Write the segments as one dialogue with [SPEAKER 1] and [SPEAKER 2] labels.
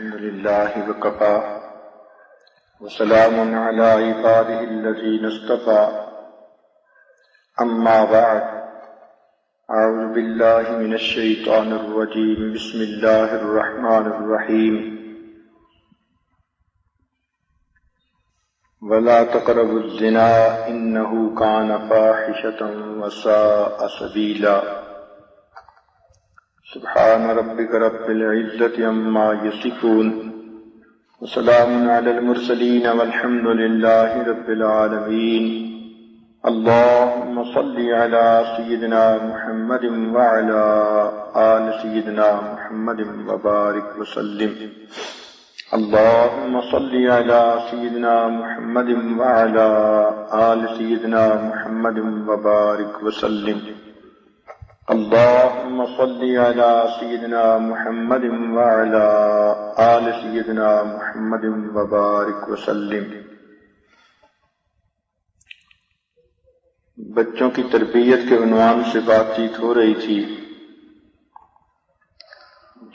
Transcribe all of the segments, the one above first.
[SPEAKER 1] الحمد لله وكفى وسلام على عباده الذين اصطفى أما بعد أعوذ بالله من الشيطان الرجيم بسم الله الرحمن الرحيم ولا تقربوا الزنا إنه كان فاحشة وساء سبيلا سبحان ربك رب العزة عما يصفون وسلام على المرسلين والحمد لله رب العالمين اللهم صل على سيدنا محمد وعلى آل سيدنا محمد وبارك وسلم اللهم صل على سيدنا محمد وعلى آل سيدنا محمد وبارك وسلم اللهم صل على سيدنا محمد وعلى آل سيدنا محمد وبارك وسلم۔ بچوں کی تربیت کے عنوان سے بات چیت ہو رہی تھی۔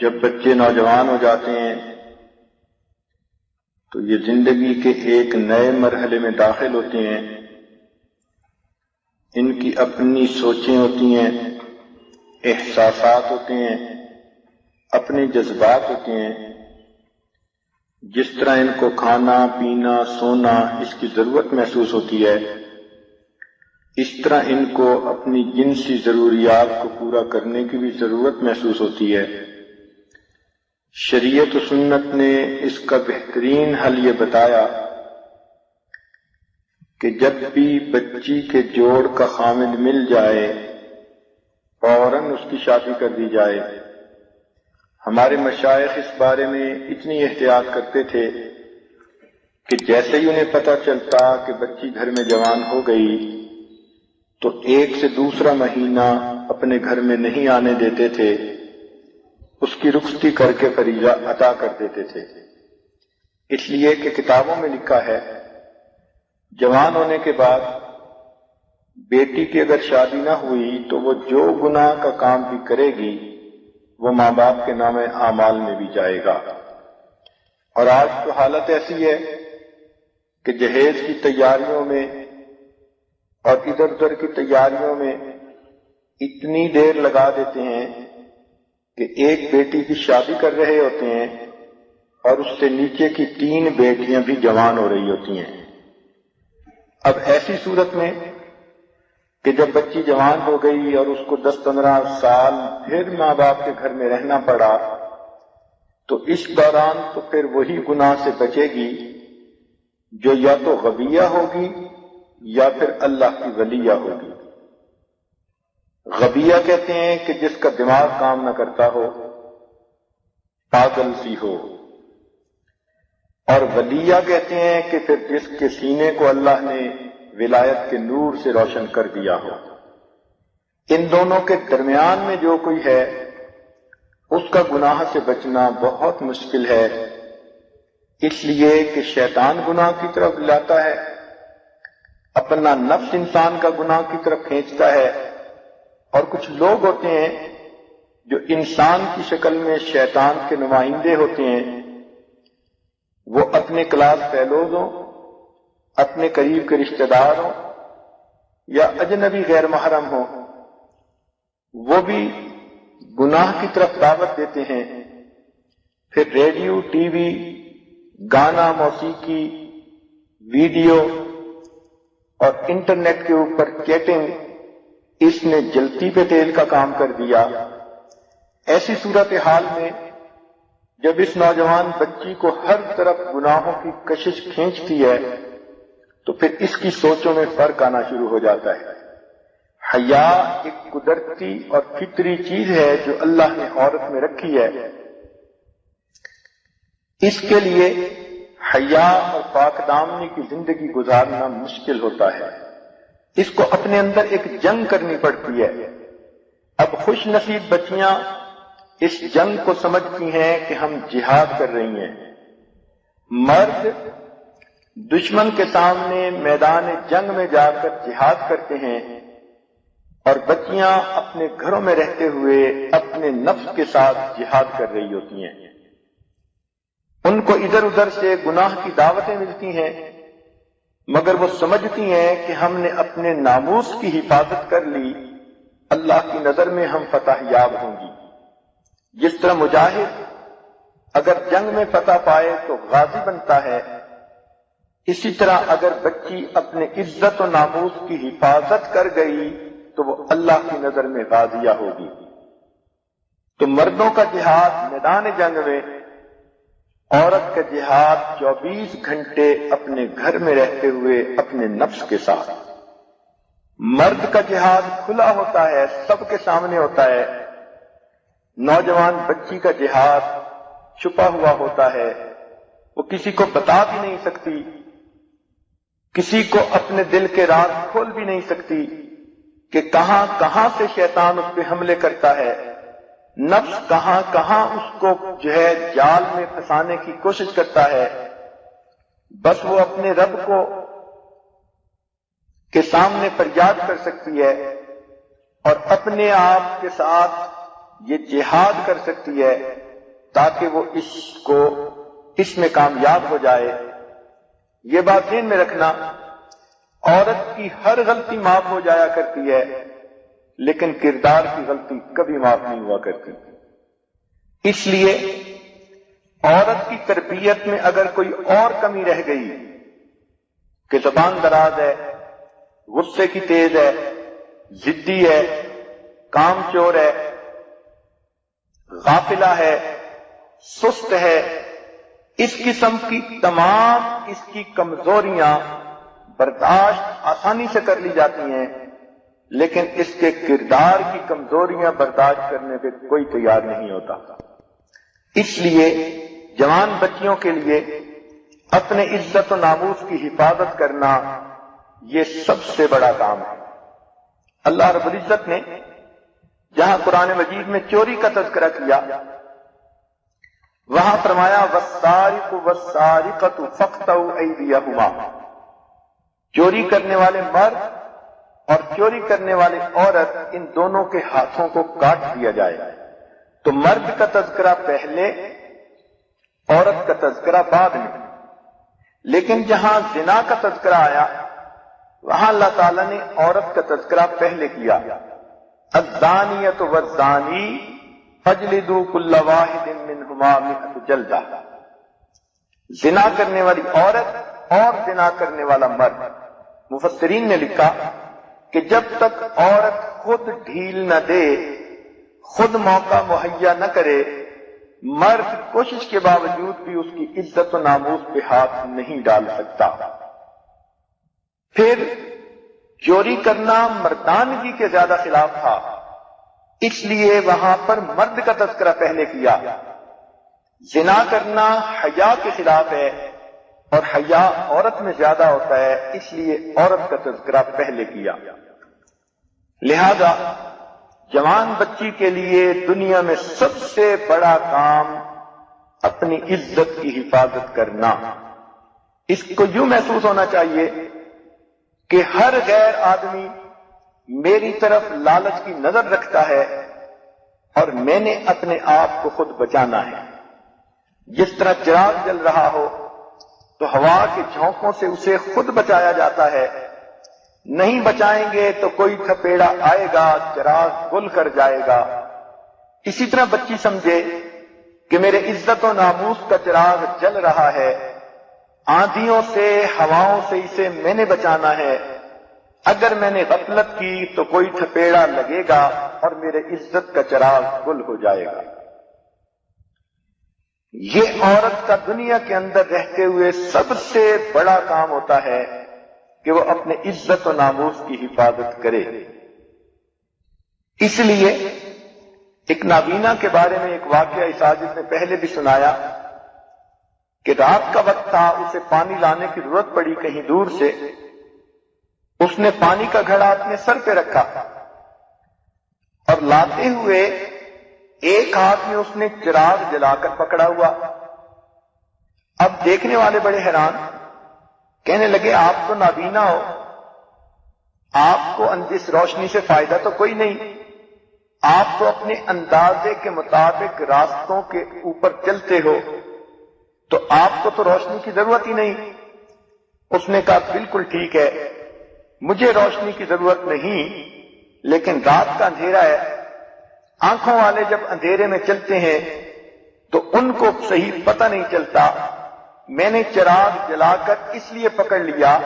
[SPEAKER 1] جب بچے نوجوان ہو جاتے ہیں تو یہ زندگی کے ایک نئے مرحلے میں داخل ہوتے ہیں۔ ان کی اپنی سوچیں ہوتی ہیں، احساسات ہوتے ہیں، اپنے جذبات ہوتے ہیں۔ جس طرح ان کو کھانا پینا سونا اس کی ضرورت محسوس ہوتی ہے، اس طرح ان کو اپنی جنسی ضروریات کو پورا کرنے کی بھی ضرورت محسوس ہوتی ہے۔ شریعت و سنت نے اس کا بہترین حل یہ بتایا کہ جب بھی بچی کے جوڑ کا خامد مل جائے فوراً اس کی شادی کر دی جائے۔ ہمارے مشائخ اس بارے میں اتنی احتیاط کرتے تھے کہ جیسے ہی انہیں پتہ چلتا کہ بچی گھر میں جوان ہو گئی تو ایک سے دوسرا مہینہ اپنے گھر میں نہیں آنے دیتے تھے، اس کی رخصتی کر کے فریضہ ادا کر دیتے تھے۔ اس لیے کہ کتابوں میں لکھا ہے جوان ہونے کے بعد بیٹی کی اگر شادی نہ ہوئی تو وہ جو گناہ کا کام بھی کرے گی وہ ماں باپ کے نام اعمال میں بھی جائے گا۔ اور آج تو حالت ایسی ہے کہ جہیز کی تیاریوں میں اور ادھر ادھر کی تیاریوں میں اتنی دیر لگا دیتے ہیں کہ ایک بیٹی کی شادی کر رہے ہوتے ہیں اور اس سے نیچے کی 3 بیٹیاں بھی جوان ہو رہی ہوتی ہیں۔ اب ایسی صورت میں کہ جب بچی جوان ہو گئی اور اس کو 10-15 سال پھر ماں باپ کے گھر میں رہنا پڑا تو اس دوران تو پھر وہی گناہ سے بچے گی جو یا تو غبیہ ہوگی یا پھر اللہ کی ولیہ ہوگی۔ غبیہ کہتے ہیں کہ جس کا دماغ کام نہ کرتا ہو، پاگل سی ہو، اور ولیہ کہتے ہیں کہ پھر جس کے سینے کو اللہ نے ولایت کے نور سے روشن کر دیا ہو۔ ان دونوں کے درمیان میں جو کوئی ہے اس کا گناہ سے بچنا بہت مشکل ہے، اس لیے کہ شیطان گناہ کی طرف لاتا ہے، اپنا نفس انسان کا گناہ کی طرف کھینچتا ہے، اور کچھ لوگ ہوتے ہیں جو انسان کی شکل میں شیطان کے نمائندے ہوتے ہیں۔ وہ اپنے کلاس فیلوز ہوں، اپنے قریب کے رشتہ دار ہوں یا اجنبی غیر محرم ہوں، وہ بھی گناہ کی طرف دعوت دیتے ہیں۔ پھر ریڈیو ٹی وی گانا موسیقی ویڈیو اور انٹرنیٹ کے اوپر چیٹنگ اس نے جلتی پہ تیل کا کام کر دیا۔ ایسی صورتحال میں جب اس نوجوان بچی کو ہر طرف گناہوں کی کشش کھینچتی ہے تو پھر اس کی سوچوں میں فرق آنا شروع ہو جاتا ہے۔ حیا ایک قدرتی اور فطری چیز ہے جو اللہ نے عورت میں رکھی ہے۔ اس کے لیے حیا اور پاک دامنی کی زندگی گزارنا مشکل ہوتا ہے، اس کو اپنے اندر ایک جنگ کرنی پڑتی ہے۔ اب خوش نصیب بچیاں اس جنگ کو سمجھتی ہیں کہ ہم جہاد کر رہی ہیں۔ مرد دشمن کے سامنے میدان جنگ میں جا کر جہاد کرتے ہیں اور بچیاں اپنے گھروں میں رہتے ہوئے اپنے نفس کے ساتھ جہاد کر رہی ہوتی ہیں۔ ان کو ادھر ادھر سے گناہ کی دعوتیں ملتی ہیں، مگر وہ سمجھتی ہیں کہ ہم نے اپنے ناموس کی حفاظت کر لی، اللہ کی نظر میں ہم فتح یاب ہوں گی۔ جس طرح مجاہد اگر جنگ میں فتح پائے تو غازی بنتا ہے، اسی طرح اگر بچی اپنے عزت و ناموس کی حفاظت کر گئی تو وہ اللہ کی نظر میں غازیہ ہوگی۔ تو مردوں کا جہاد میدان جنگ میں، عورت کا جہاد 24 گھنٹے اپنے گھر میں رہتے ہوئے اپنے نفس کے ساتھ۔ مرد کا جہاد کھلا ہوتا ہے، سب کے سامنے ہوتا ہے، نوجوان بچی کا جہاد چھپا ہوا ہوتا ہے، وہ کسی کو بتا بھی نہیں سکتی، کسی کو اپنے دل کے راز کھول بھی نہیں سکتی کہ کہاں کہاں سے شیطان اس پہ حملے کرتا ہے، نفس کہاں کہاں اس کو جال میں پھنسانے کی کوشش کرتا ہے۔ بس وہ اپنے رب کو کے سامنے فریاد کر سکتی ہے اور اپنے آپ کے ساتھ یہ جہاد کر سکتی ہے تاکہ وہ اس میں کامیاب ہو جائے۔ یہ بات ذہن میں رکھنا، عورت کی ہر غلطی معاف ہو جایا کرتی ہے، لیکن کردار کی غلطی کبھی معاف نہیں ہوا کرتی۔ اس لیے عورت کی تربیت میں اگر کوئی اور کمی رہ گئی کہ زبان دراز ہے، غصے کی تیز ہے، ضدی ہے، کام چور ہے، غافلہ ہے، سست ہے، اس قسم کی تمام اس کی کمزوریاں برداشت آسانی سے کر لی جاتی ہیں، لیکن اس کے کردار کی کمزوریاں برداشت کرنے پہ کوئی تیار نہیں ہوتا۔ اس لیے جوان بچیوں کے لیے اپنے عزت و ناموس کی حفاظت کرنا یہ سب سے بڑا کام ہے۔ اللہ رب العزت نے جہاں قرآن مجید میں چوری کا تذکرہ کیا، وہاں فرمایا وَالسَّارِقُ وَالسَّارِقَةُ فَاقْطَعُوا أَيْدِيَهُمَا، چوری کرنے والے مرد اور چوری کرنے والی عورت، ان دونوں کے ہاتھوں کو کاٹ دیا جائے۔ تو مرد کا تذکرہ پہلے، عورت کا تذکرہ بعد میں۔ لیکن جہاں زنا کا تذکرہ آیا وہاں اللہ تعالیٰ نے عورت کا تذکرہ پہلے کیا، الزانیۃ والزانی فاجلدوا کل واحد منہما 100 جلدہ۔ زنا کرنے والی عورت اور زنا کرنے والا مرد، مفسرین نے لکھا کہ جب تک عورت خود ڈھیل نہ دے، خود موقع مہیا نہ کرے، مرد کوشش کے باوجود بھی اس کی عزت و ناموس پہ ہاتھ نہیں ڈال سکتا۔ پھر چوری کرنا مردانگی کے زیادہ خلاف تھا، اس لیے وہاں پر مرد کا تذکرہ پہلے کیا۔ زنا کرنا حیا کے خلاف ہے اور حیا عورت میں زیادہ ہوتا ہے، اس لیے عورت کا تذکرہ پہلے کیا۔ لہذا جوان بچی کے لیے دنیا میں سب سے بڑا کام اپنی عزت کی حفاظت کرنا۔ اس کو یوں محسوس ہونا چاہیے کہ ہر غیر آدمی میری طرف لالچ کی نظر رکھتا ہے اور میں نے اپنے آپ کو خود بچانا ہے۔ جس طرح چراغ جل رہا ہو تو ہوا کے جھونکوں سے اسے خود بچایا جاتا ہے، نہیں بچائیں گے تو کوئی تھپیڑا آئے گا، چراغ گل کر جائے گا۔ اسی طرح بچی سمجھے کہ میرے عزت و ناموس کا چراغ جل رہا ہے، آندھیوں سے، ہواؤں سے اسے میں نے بچانا ہے، اگر میں نے غفلت کی تو کوئی تھپیڑا لگے گا اور میرے عزت کا چراغ گل ہو جائے گا۔ یہ عورت کا دنیا کے اندر رہتے ہوئے سب سے بڑا کام ہوتا ہے کہ وہ اپنے عزت و ناموس کی حفاظت کرے۔ اس لیے ایک نابینا کے بارے میں ایک واقعہ اس عاجز نے پہلے بھی سنایا کہ رات کا وقت تھا، اسے پانی لانے کی ضرورت پڑی کہیں دور سے۔ اس نے پانی کا گھڑا اپنے سر پہ رکھا اور لاتے ہوئے ایک ہاتھ میں اس نے چراغ جلا کر پکڑا ہوا۔ اب دیکھنے والے بڑے حیران، کہنے لگے آپ تو نابینا ہو، آپ کو اس روشنی سے فائدہ تو کوئی نہیں، آپ تو اپنے اندازے کے مطابق راستوں کے اوپر چلتے ہو، تو آپ کو تو روشنی کی ضرورت ہی نہیں۔ اس نے کہا بالکل ٹھیک ہے، مجھے روشنی کی ضرورت نہیں، لیکن رات کا اندھیرا ہے، آنکھوں والے جب اندھیرے میں چلتے ہیں تو ان کو صحیح پتہ نہیں چلتا، میں نے چراغ جلا کر اس لیے پکڑ لیا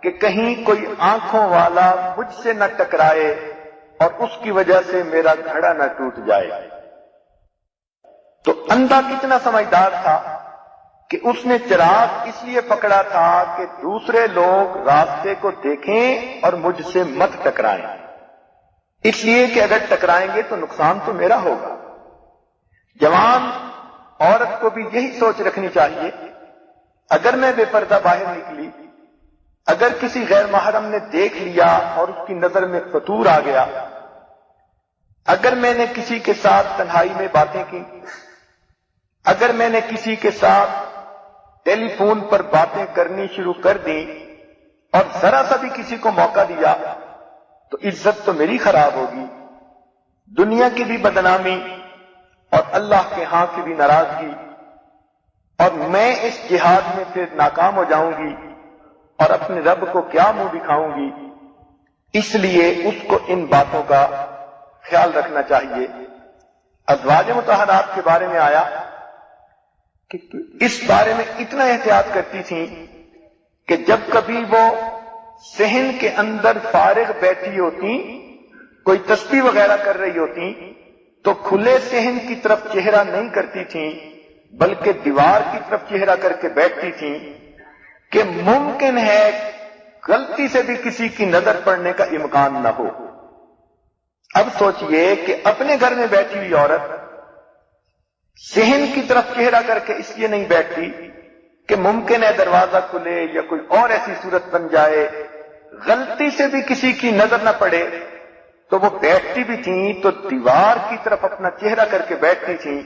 [SPEAKER 1] کہ کہیں کوئی آنکھوں والا مجھ سے نہ ٹکرائے اور اس کی وجہ سے میرا گھڑا نہ ٹوٹ جائے۔ تو اندھا کتنا سمجھدار تھا کہ اس نے چراغ اس لیے پکڑا تھا کہ دوسرے لوگ راستے کو دیکھیں اور مجھ سے مت ٹکرائیں، اس لیے کہ اگر ٹکرائیں گے تو نقصان تو میرا ہوگا۔ جوان عورت کو بھی یہی سوچ رکھنی چاہیے، اگر میں بے پردہ باہر نکلی، اگر کسی غیر محرم نے دیکھ لیا اور اس کی نظر میں فطور آ گیا، اگر میں نے کسی کے ساتھ تنہائی میں باتیں کی، اگر میں نے کسی کے ساتھ ٹیلی فون پر باتیں کرنی شروع کر دی اور ذرا سا بھی کسی کو موقع دیا تو عزت تو میری خراب ہوگی، دنیا کی بھی بدنامی اور اللہ کے ہاں کی بھی ناراضگی، اور میں اس جہاد میں پھر ناکام ہو جاؤں گی اور اپنے رب کو کیا منہ دکھاؤں گی۔ اس لیے اس کو ان باتوں کا خیال رکھنا چاہیے۔ ازواج مطہرات کے بارے میں آیا کہ اس بارے میں اتنا احتیاط کرتی تھیں کہ جب کبھی وہ صحن کے اندر فارغ بیٹھی ہوتی، کوئی تسبیح وغیرہ کر رہی ہوتی، تو کھلے صحن کی طرف چہرہ نہیں کرتی تھیں بلکہ دیوار کی طرف چہرہ کر کے بیٹھتی تھیں کہ ممکن ہے غلطی سے بھی کسی کی نظر پڑنے کا امکان نہ ہو۔ اب سوچئے کہ اپنے گھر میں بیٹھی ہوئی عورت صحن کی طرف چہرہ کر کے اس لیے نہیں بیٹھتی کہ ممکن ہے دروازہ کھلے یا کوئی اور ایسی صورت بن جائے، غلطی سے بھی کسی کی نظر نہ پڑے، تو وہ بیٹھتی بھی تھیں تو دیوار کی طرف اپنا چہرہ کر کے بیٹھتی تھیں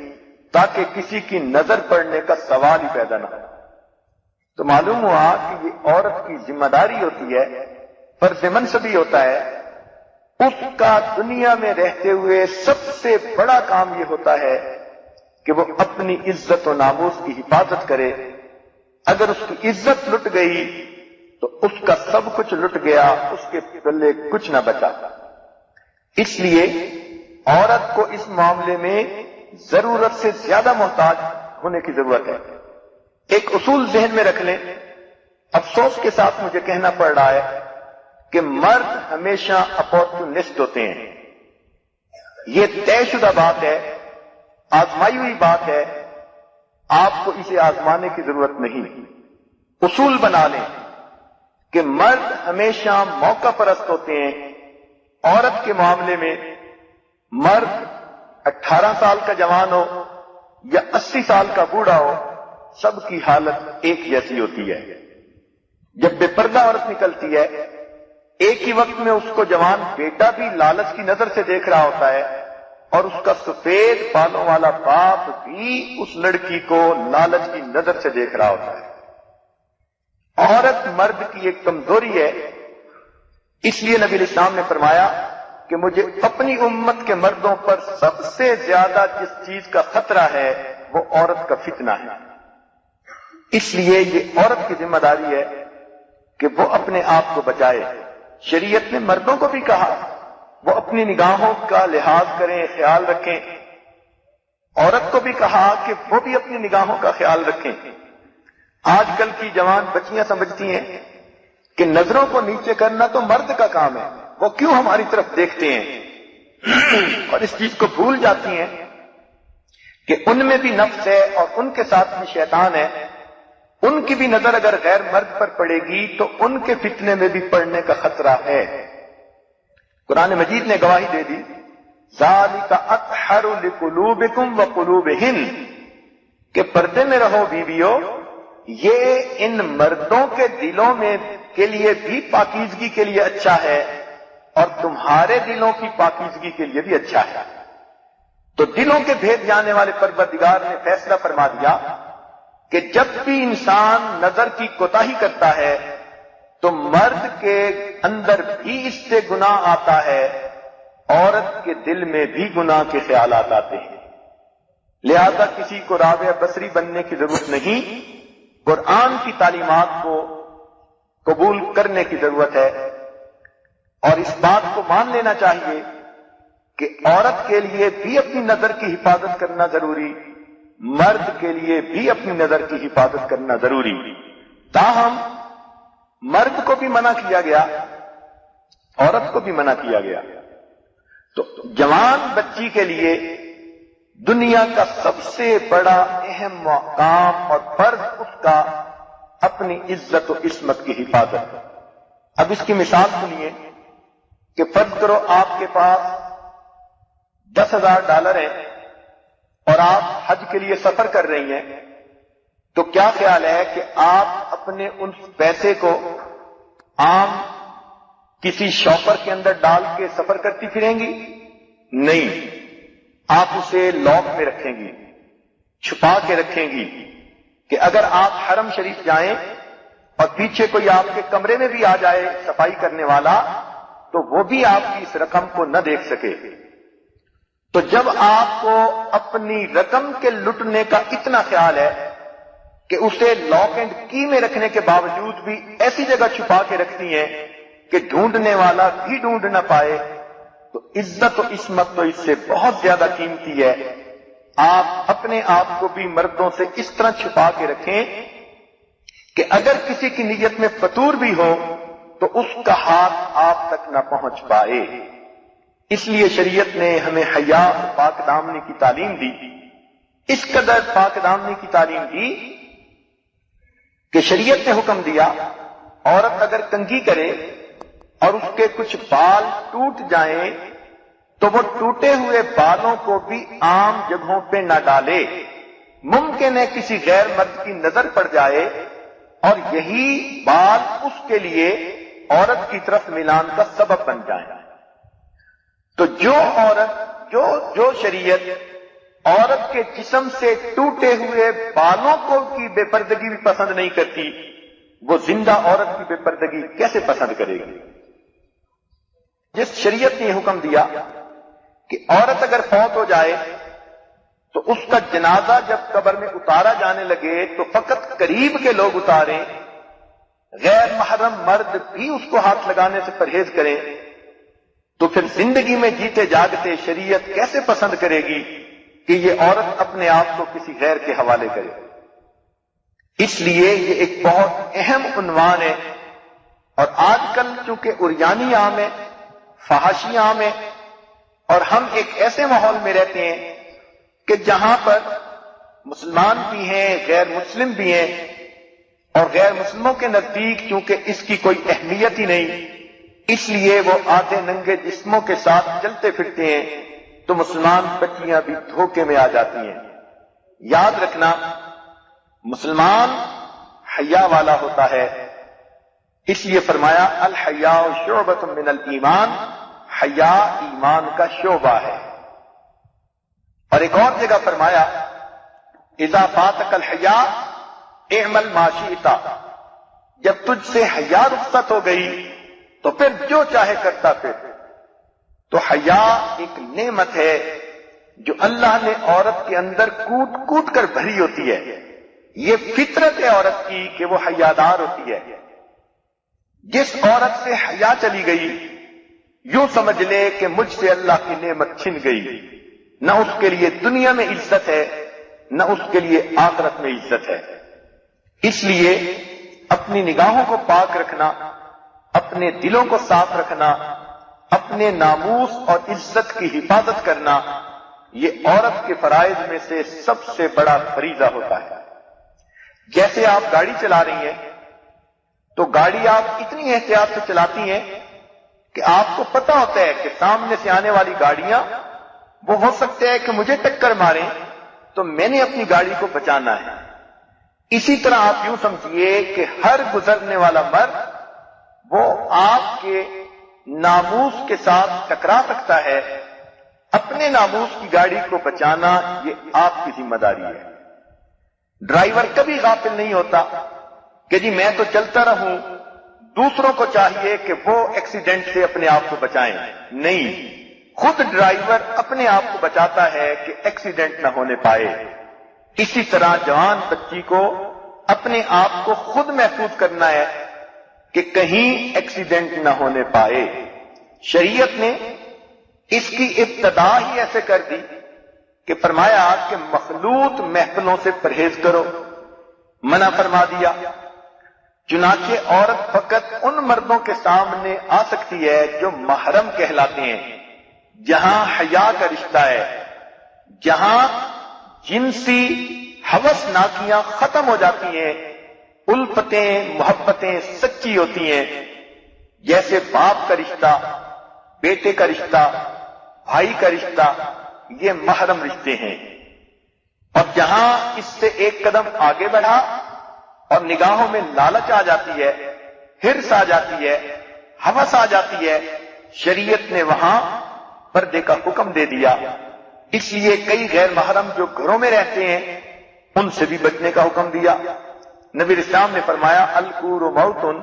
[SPEAKER 1] تاکہ کسی کی نظر پڑنے کا سوال ہی پیدا نہ ہو۔ تو معلوم ہوا کہ یہ عورت کی ذمہ داری ہوتی ہے، فرض منصبی ہوتا ہے، اس کا دنیا میں رہتے ہوئے سب سے بڑا کام یہ ہوتا ہے کہ وہ اپنی عزت و ناموس کی حفاظت کرے۔ اگر اس کی عزت لٹ گئی تو اس کا سب کچھ لٹ گیا، اس کے پلے کچھ نہ بچا۔ اس لیے عورت کو اس معاملے میں ضرورت سے زیادہ محتاج ہونے کی ضرورت ہے۔ ایک اصول ذہن میں رکھ لیں، افسوس کے ساتھ مجھے کہنا پڑ رہا ہے کہ مرد ہمیشہ اپورچونسٹ ہوتے ہیں۔ یہ طے شدہ بات ہے، آزمائی ہوئی بات ہے، آپ کو اسے آزمانے کی ضرورت نہیں۔ اصول بنا لیں کہ مرد ہمیشہ موقع پرست ہوتے ہیں۔ عورت کے معاملے میں مرد 18 سال کا جوان ہو یا 80 سال کا بوڑھا ہو، سب کی حالت ایک جیسی ہوتی ہے۔ جب بے پردہ عورت نکلتی ہے، ایک ہی وقت میں اس کو جوان بیٹا بھی لالچ کی نظر سے دیکھ رہا ہوتا ہے اور اس کا سفید بالوں والا باپ بھی اس لڑکی کو لالچ کی نظر سے دیکھ رہا ہوتا ہے۔ عورت مرد کی ایک کمزوری ہے، اس لیے نبی اسلام نے فرمایا کہ مجھے اپنی امت کے مردوں پر سب سے زیادہ جس چیز کا خطرہ ہے وہ عورت کا فتنہ ہے۔ اس لیے یہ عورت کی ذمہ داری ہے کہ وہ اپنے آپ کو بچائے۔ شریعت نے مردوں کو بھی کہا وہ اپنی نگاہوں کا لحاظ کریں، خیال رکھیں۔ عورت کو بھی کہا کہ وہ بھی اپنی نگاہوں کا خیال رکھیں۔ آج کل کی جوان بچیاں سمجھتی ہیں کہ نظروں کو نیچے کرنا تو مرد کا کام ہے، وہ کیوں ہماری طرف دیکھتے ہیں، اور اس چیز کو بھول جاتی ہیں کہ ان میں بھی نفس ہے اور ان کے ساتھ بھی شیطان ہے۔ ان کی بھی نظر اگر غیر مرد پر پڑے گی تو ان کے فتنے میں بھی پڑنے کا خطرہ ہے۔ قرآن مجید نے گواہی دے دی، ذالک اطہر لقلوبکم وقلوبہن، کہ پردے میں رہو بیویو، یہ ان مردوں کے دلوں میں کے لیے بھی پاکیزگی کے لیے اچھا ہے اور تمہارے دلوں کی پاکیزگی کے لیے بھی اچھا ہے۔ تو دلوں کے بھید جاننے والے پروردگار نے فیصلہ فرما دیا کہ جب بھی انسان نظر کی کوتاہی کرتا ہے تو مرد کے اندر بھی اس سے گناہ آتا ہے، عورت کے دل میں بھی گناہ کے خیالات آتے ہیں۔ لہذا کسی کو رابع بصری بننے کی ضرورت نہیں، قرآن کی تعلیمات کو قبول کرنے کی ضرورت ہے، اور اس بات کو مان لینا چاہیے کہ عورت کے لیے بھی اپنی نظر کی حفاظت کرنا ضروری، مرد کے لیے بھی اپنی نظر کی حفاظت کرنا ضروری۔ تاہم مرد کو بھی منع کیا گیا، عورت کو بھی منع کیا گیا۔ تو جوان بچی کے لیے دنیا کا سب سے بڑا اہم مقام اور فرض اس کا اپنی عزت و عصمت کی حفاظت۔ اب اس کی مثال سنیے کہ فرض کرو آپ کے پاس $10,000 ہیں اور آپ حج کے لیے سفر کر رہی ہیں، تو کیا خیال ہے کہ آپ اپنے ان پیسے کو عام کسی شاپر کے اندر ڈال کے سفر کرتی پھریں گی؟ نہیں، آپ اسے لاک میں رکھیں گی، چھپا کے رکھیں گی کہ اگر آپ حرم شریف جائیں اور پیچھے کوئی آپ کے کمرے میں بھی آ جائے صفائی کرنے والا تو وہ بھی آپ کی اس رقم کو نہ دیکھ سکے۔ تو جب آپ کو اپنی رقم کے لٹنے کا اتنا خیال ہے کہ اسے لاک اینڈ کی میں رکھنے کے باوجود بھی ایسی جگہ چھپا کے رکھتی ہیں کہ ڈھونڈنے والا بھی ڈھونڈ نہ پائے، تو عزت و عصمت تو اس سے بہت زیادہ قیمتی ہے۔ آپ اپنے آپ کو بھی مردوں سے اس طرح چھپا کے رکھیں کہ اگر کسی کی نیت میں فطور بھی ہو تو اس کا ہاتھ آپ تک نہ پہنچ پائے۔ اس لیے شریعت نے ہمیں حیا اور پاک دامنی کی تعلیم دی، اس قدر پاک دامنی کی تعلیم دی کہ شریعت نے حکم دیا عورت اگر کنگھی کرے اور اس کے کچھ بال ٹوٹ جائیں تو وہ ٹوٹے ہوئے بالوں کو بھی عام جگہوں پہ نہ ڈالے، ممکن ہے کسی غیر مرد کی نظر پڑ جائے اور یہی بال اس کے لیے عورت کی طرف ملان کا سبب بن جائیں۔ تو جو عورت جو شریعت عورت کے جسم سے ٹوٹے ہوئے بالوں کو کی بے پردگی بھی پسند نہیں کرتی، وہ زندہ عورت کی بے پردگی کیسے پسند کرے گی؟ جس شریعت نے یہ حکم دیا کہ عورت اگر فوت ہو جائے تو اس کا جنازہ جب قبر میں اتارا جانے لگے تو فقط قریب کے لوگ اتاریں، غیر محرم مرد بھی اس کو ہاتھ لگانے سے پرہیز کریں، تو پھر زندگی میں جیتے جاگتے شریعت کیسے پسند کرے گی کہ یہ عورت اپنے آپ کو کسی غیر کے حوالے کرے؟ اس لیے یہ ایک بہت اہم عنوان ہے، اور آج کل چونکہ عریانی عام ہے، فحاشی عام ہے، اور ہم ایک ایسے ماحول میں رہتے ہیں کہ جہاں پر مسلمان بھی ہیں، غیر مسلم بھی ہیں، اور غیر مسلموں کے نزدیک چونکہ اس کی کوئی اہمیت ہی نہیں، اس لیے وہ آدھے ننگے جسموں کے ساتھ چلتے پھرتے ہیں، تو مسلمان بچیاں بھی دھوکے میں آ جاتی ہیں۔ یاد رکھنا، مسلمان حیا والا ہوتا ہے، اس لیے فرمایا الحیاء شعبۃ من الایمان، حیا ایمان کا شعبہ ہے۔ اور ایک اور جگہ فرمایا اذا فاتک الحیاء اعمل ما شئت، جب تجھ سے حیا رخصت ہو گئی تو پھر جو چاہے کرتا پھر۔ تو حیا ایک نعمت ہے جو اللہ نے عورت کے اندر کوٹ کوٹ کر بھری ہوتی ہے، یہ فطرت ہے عورت کی کہ وہ حیادار ہوتی ہے۔ جس عورت سے حیا چلی گئی یوں سمجھ لے کہ مجھ سے اللہ کی نعمت چھن گئی، نہ اس کے لیے دنیا میں عزت ہے نہ اس کے لیے آخرت میں عزت ہے۔ اس لیے اپنی نگاہوں کو پاک رکھنا، اپنے دلوں کو صاف رکھنا، اپنے ناموس اور عزت کی حفاظت کرنا، یہ عورت کے فرائض میں سے سب سے بڑا فریضہ ہوتا ہے۔ جیسے آپ گاڑی چلا رہی ہیں تو گاڑی آپ اتنی احتیاط سے چلاتی ہیں کہ آپ کو پتا ہوتا ہے کہ سامنے سے آنے والی گاڑیاں وہ ہو سکتے ہے کہ مجھے ٹکر ماریں، تو میں نے اپنی گاڑی کو بچانا ہے۔ اسی طرح آپ یوں سمجھیے کہ ہر گزرنے والا مرد وہ آپ کے ناموس کے ساتھ ٹکرا سکتا ہے، اپنے ناموس کی گاڑی کو بچانا یہ آپ کی ذمہ داری ہے۔ ڈرائیور کبھی غافل نہیں ہوتا کہ جی میں تو چلتا رہوں، دوسروں کو چاہیے کہ وہ ایکسیڈنٹ سے اپنے آپ کو بچائیں، نہیں، خود ڈرائیور اپنے آپ کو بچاتا ہے کہ ایکسیڈنٹ نہ ہونے پائے، اسی طرح جوان بچی کو اپنے آپ کو خود محفوظ کرنا ہے کہ کہیں ایکسیڈنٹ نہ ہونے پائے۔ شریعت نے اس کی ابتدا ہی ایسے کر دی کہ فرمایا کہ مخلوط محفلوں سے پرہیز کرو، منع فرما دیا۔ چنانچہ عورت فقط ان مردوں کے سامنے آ سکتی ہے جو محرم کہلاتے ہیں، جہاں حیا کا رشتہ ہے، جہاں جنسی ہوس ناکیاں ختم ہو جاتی ہیں، الفتیں محبتیں سچی ہوتی ہیں، جیسے باپ کا رشتہ، بیٹے کا رشتہ، بھائی کا رشتہ، یہ محرم رشتے ہیں۔ اور جہاں اس سے ایک قدم آگے بڑھا اور نگاہوں میں لالچ آ جاتی ہے، حرص آ جاتی ہے، ہوس آ جاتی ہے، شریعت نے وہاں پردے کا حکم دے دیا۔ اس لیے کئی غیر محرم جو گھروں میں رہتے ہیں ان سے بھی بچنے کا حکم دیا۔ نبی اسلام نے فرمایا الکور موتن،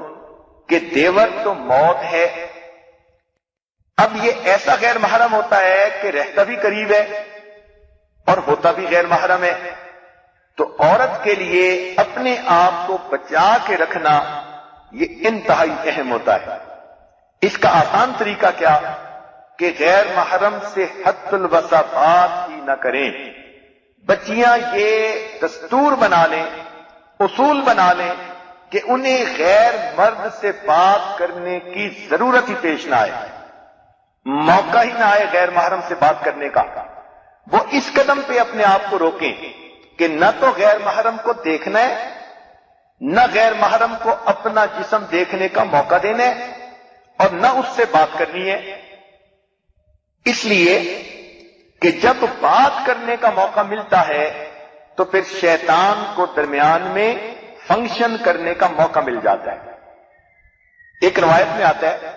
[SPEAKER 1] کہ دیور تو موت ہے۔ اب یہ ایسا غیر محرم ہوتا ہے کہ رہتا بھی قریب ہے اور ہوتا بھی غیر محرم ہے، تو عورت کے لیے اپنے آپ کو بچا کے رکھنا یہ انتہائی اہم ہوتا ہے۔ اس کا آسان طریقہ کیا کہ غیر محرم سے حد الوسع بات ہی نہ کریں۔ بچیاں یہ دستور بنا لیں، اصول بنا لیں کہ انہیں غیر مرد سے بات کرنے کی ضرورت ہی پیش نہ آئے، موقع ہی نہ آئے غیر محرم سے بات کرنے کا۔ وہ اس قدم پہ اپنے آپ کو روکیں کہ نہ تو غیر محرم کو دیکھنا ہے، نہ غیر محرم کو اپنا جسم دیکھنے کا موقع دینا ہے، اور نہ اس سے بات کرنی ہے۔ اس لیے کہ جب بات کرنے کا موقع ملتا ہے تو پھر شیطان کو درمیان میں فنکشن کرنے کا موقع مل جاتا ہے۔ ایک روایت میں آتا ہے